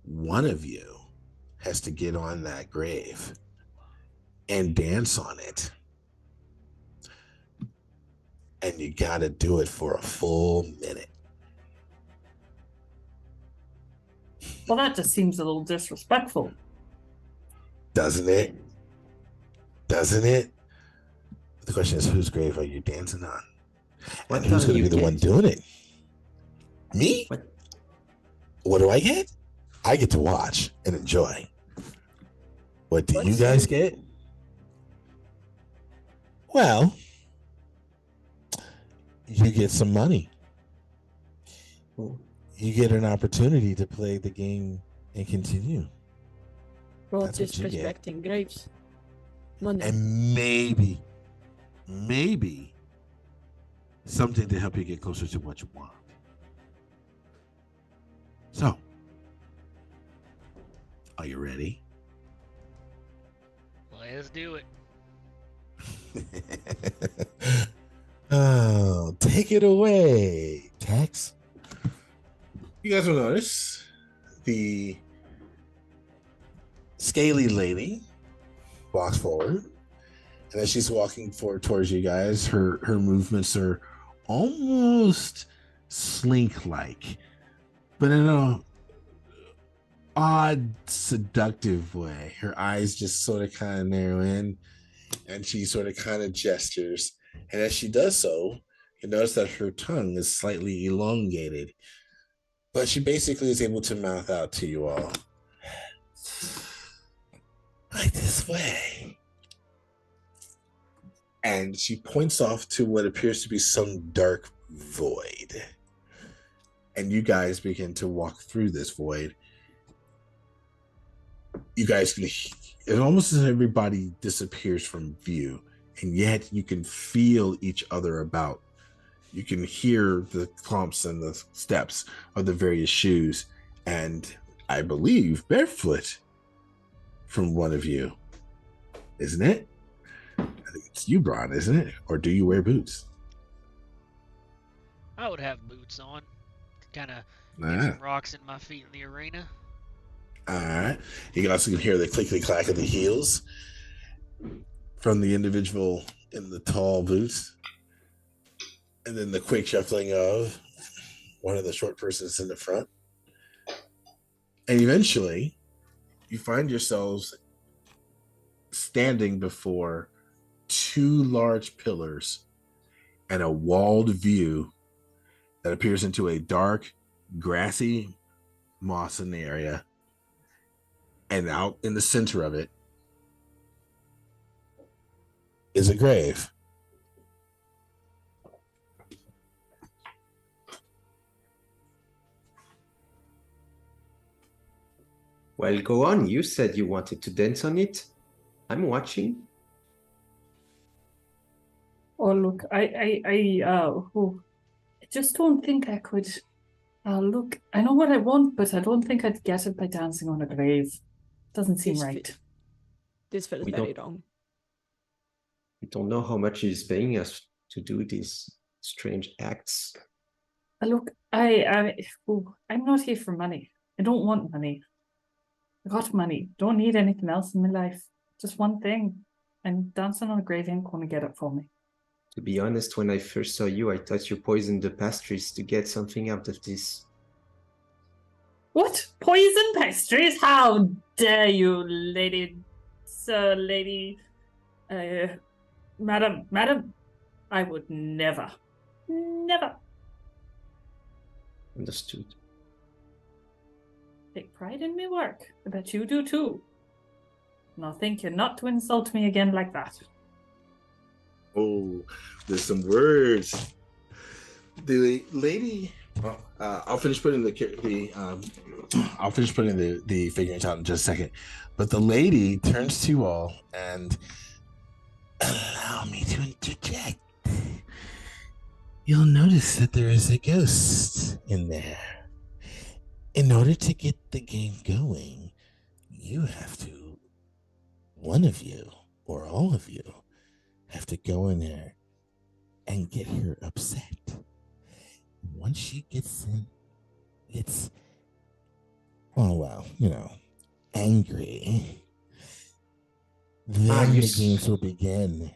one of you has to get on that grave and dance on it. And you got to do it for a full minute. Well, that just seems a little disrespectful. Doesn't it? The question is, whose grave are you dancing on? And who's going to be the one doing it? Me? What do I get? I get to watch and enjoy. What do you guys get? Well, you get some money. you get an opportunity to play the game and continue. For That's what you get. disrespecting graves. Money. And maybe something to help you get closer to what you want. So, are you ready? Let's do it. Oh, take it away, Tex. You guys will notice the scaly lady walks forward, and as she's walking forward towards you guys, her movements are almost slink-like, but in a odd, seductive way. Her eyes just sort of kind of narrow in, and she sort of kind of gestures. And as she does so, you notice that her tongue is slightly elongated, but she basically is able to mouth out to you all, right this way. And she points off to what appears to be some dark void. And you guys begin to walk through this void. You guys can, it's almost as if everybody disappears from view, and yet you can feel each other about. You can hear the clumps and the steps of the various shoes, and I believe barefoot from one of you, isn't it? I think it's you, Braun, isn't it? Or do you wear boots? I would have boots on. Kind of get some rocks in my feet in the arena. All right. You also can hear the clickety-clack of the heels from the individual in the tall boots. And then the quick shuffling of one of the short persons in the front. And eventually, you find yourselves standing before two large pillars and a walled view that appears into a dark, grassy, mossy area. And out in the center of it is a grave. Well, go on. You said you wanted to dance on it. I'm watching. Oh look, I just don't think I could. Look, I know what I want, but I don't think I'd get it by dancing on a grave. Doesn't seem right. This feels very wrong. We don't know how much he's paying us to do these strange acts. Look, I'm not here for money. I don't want money. I got money. Don't need anything else in my life. Just one thing. And dancing on a grave ain't gonna get it for me. To be honest, when I first saw you, I thought you poisoned the pastries to get something out of this. What? Poison pastries? How dare you, lady, sir, lady, madam, I would never. Understood. Take pride in my work. I bet you do too. And I'll thank you not to insult me again like that. Oh, there's some words. The lady. Well, I'll finish putting the figurines out in just a second. But the lady turns to you all and allow me to interject. You'll notice that there is a ghost in there. In order to get the game going, you have to, one of you or all of you, have to go in there and get her upset. Once she gets angry, then the games will begin.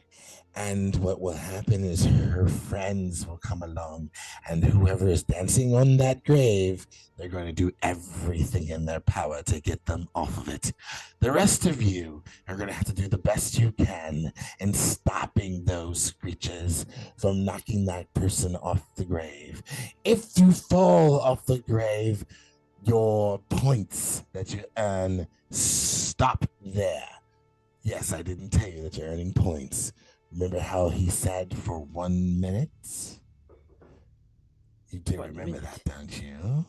And what will happen is her friends will come along, and whoever is dancing on that grave, they're going to do everything in their power to get them off of it. The rest of you are going to have to do the best you can in stopping those creatures from knocking that person off the grave. If you fall off the grave, your points that you earn stop there. Yes, I didn't tell you that you're earning points. Remember how he said for 1 minute? You do remember that, don't you?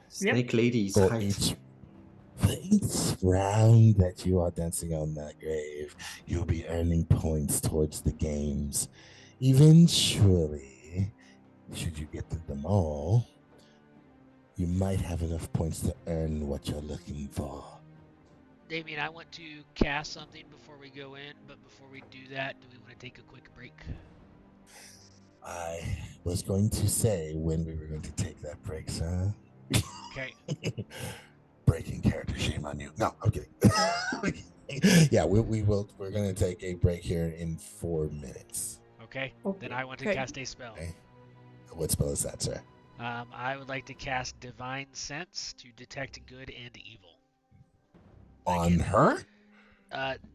Snake Lady is For right. each round that you are dancing on that grave, you'll be earning points towards the games. Eventually, should you get through them all, you might have enough points to earn what you're looking for. Damien, I want to cast something before we go in, but before we do that, do we want to take a quick break? I was going to say when we were going to take that break, sir. Okay. Breaking character, shame on you. No, I'm kidding. Yeah, we will. We're going to take a break here in 4 minutes. Okay. Then I want to Okay. cast a spell. Okay. What spell is that, sir? I would like to cast Divine Sense to detect good and evil. On her?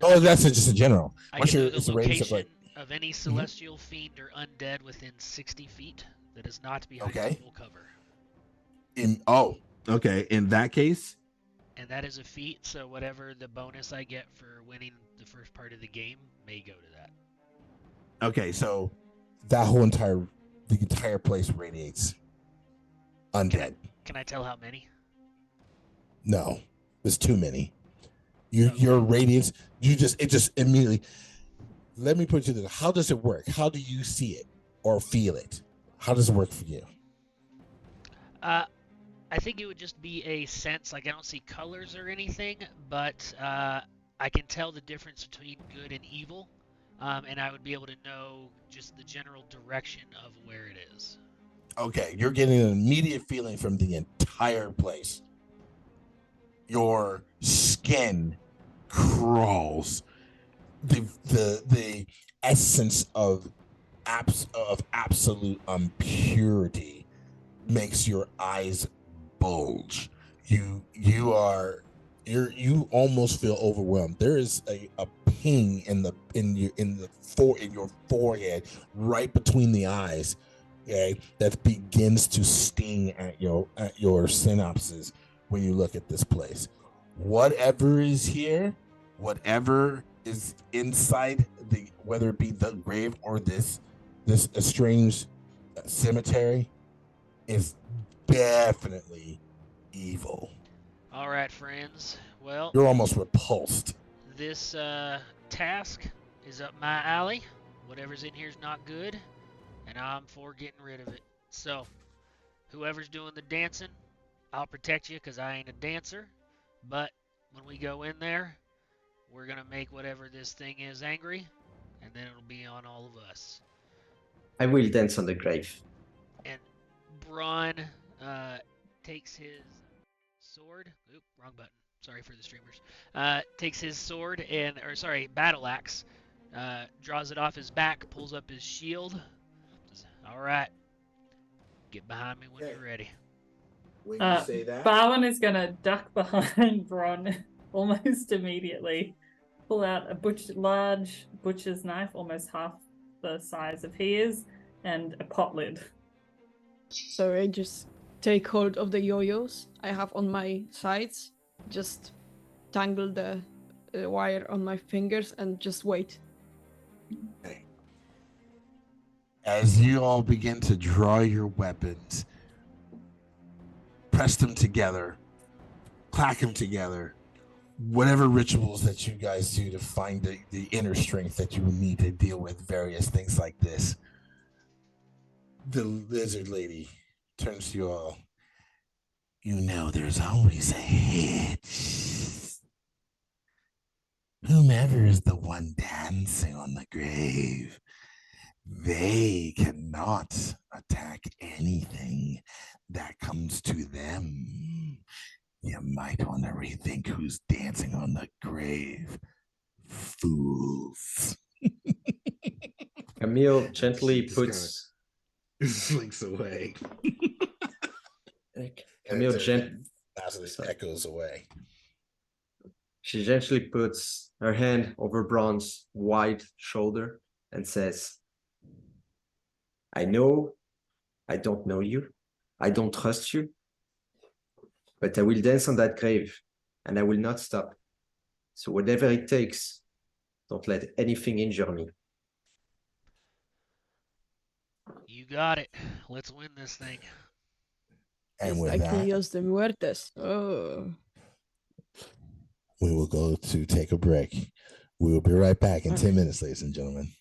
No, That's just in general. I What's can your know it's the a radius of location like of any celestial fiend or undead within 60 feet that is not behind Okay. total cover. okay. In that case, And that is a feat, so whatever the bonus I get for winning the first part of the game may go to that. okay, so that the entire place radiates undead. Can I tell how many? No, there's too many. Your radiance, it just immediately. Let me put you this. How does it work? How do you see it or feel it? How does it work for you? I think it would just be a sense, like I don't see colors or anything, but I can tell the difference between good and evil, and I would be able to know just the general direction of where it is. Okay, you're getting an immediate feeling from the entire place. Your skin crawls. The essence of absolute impurity makes your eyes bulge. You almost feel overwhelmed. There is a ping in your forehead, right between the eyes, okay, that begins to sting at your synapses when you look at this place. Whatever is here, whatever is inside whether it be the grave or this strange cemetery, is definitely evil. All right, friends. Well, You're almost repulsed. this task is up my alley. Whatever's in here is not good, and I'm for getting rid of it. So, whoever's doing the dancing, I'll protect you because I ain't a dancer. But when we go in there, we're going to make whatever this thing is angry, and then it'll be on all of us. I will dance on the grave. And Braun takes his sword. Oop, wrong button. Sorry for the streamers. Takes his sword battle axe, draws it off his back, pulls up his shield. Says, all right, get behind me when you're ready. When you say that, Bowen is gonna duck behind Bron almost immediately, pull out a large butcher's knife, almost half the size of his, and a pot lid. So I just take hold of the yo-yos I have on my sides, just tangle the wire on my fingers and just wait. okay. As you all begin to draw your weapons, press them together, clack them together, whatever rituals that you guys do to find the inner strength that you need to deal with various things like this, the lizard lady turns to you all. You know there's always a hitch. Whomever is the one dancing on the grave, they cannot attack anything that comes to them. You might want to rethink who's dancing on the grave. Fools. Camille gently Just puts. Slinks away. Camille echoes away. She gently puts her hand over Braun's wide shoulder and says, I know I don't know you. I don't trust you. But I will dance on that grave and I will not stop. So whatever it takes, don't let anything injure me. You got it. Let's win this thing. And with Aquillos de Muertes. Oh. we will go to take a break. We will be right back in Okay. 10 minutes, ladies and gentlemen.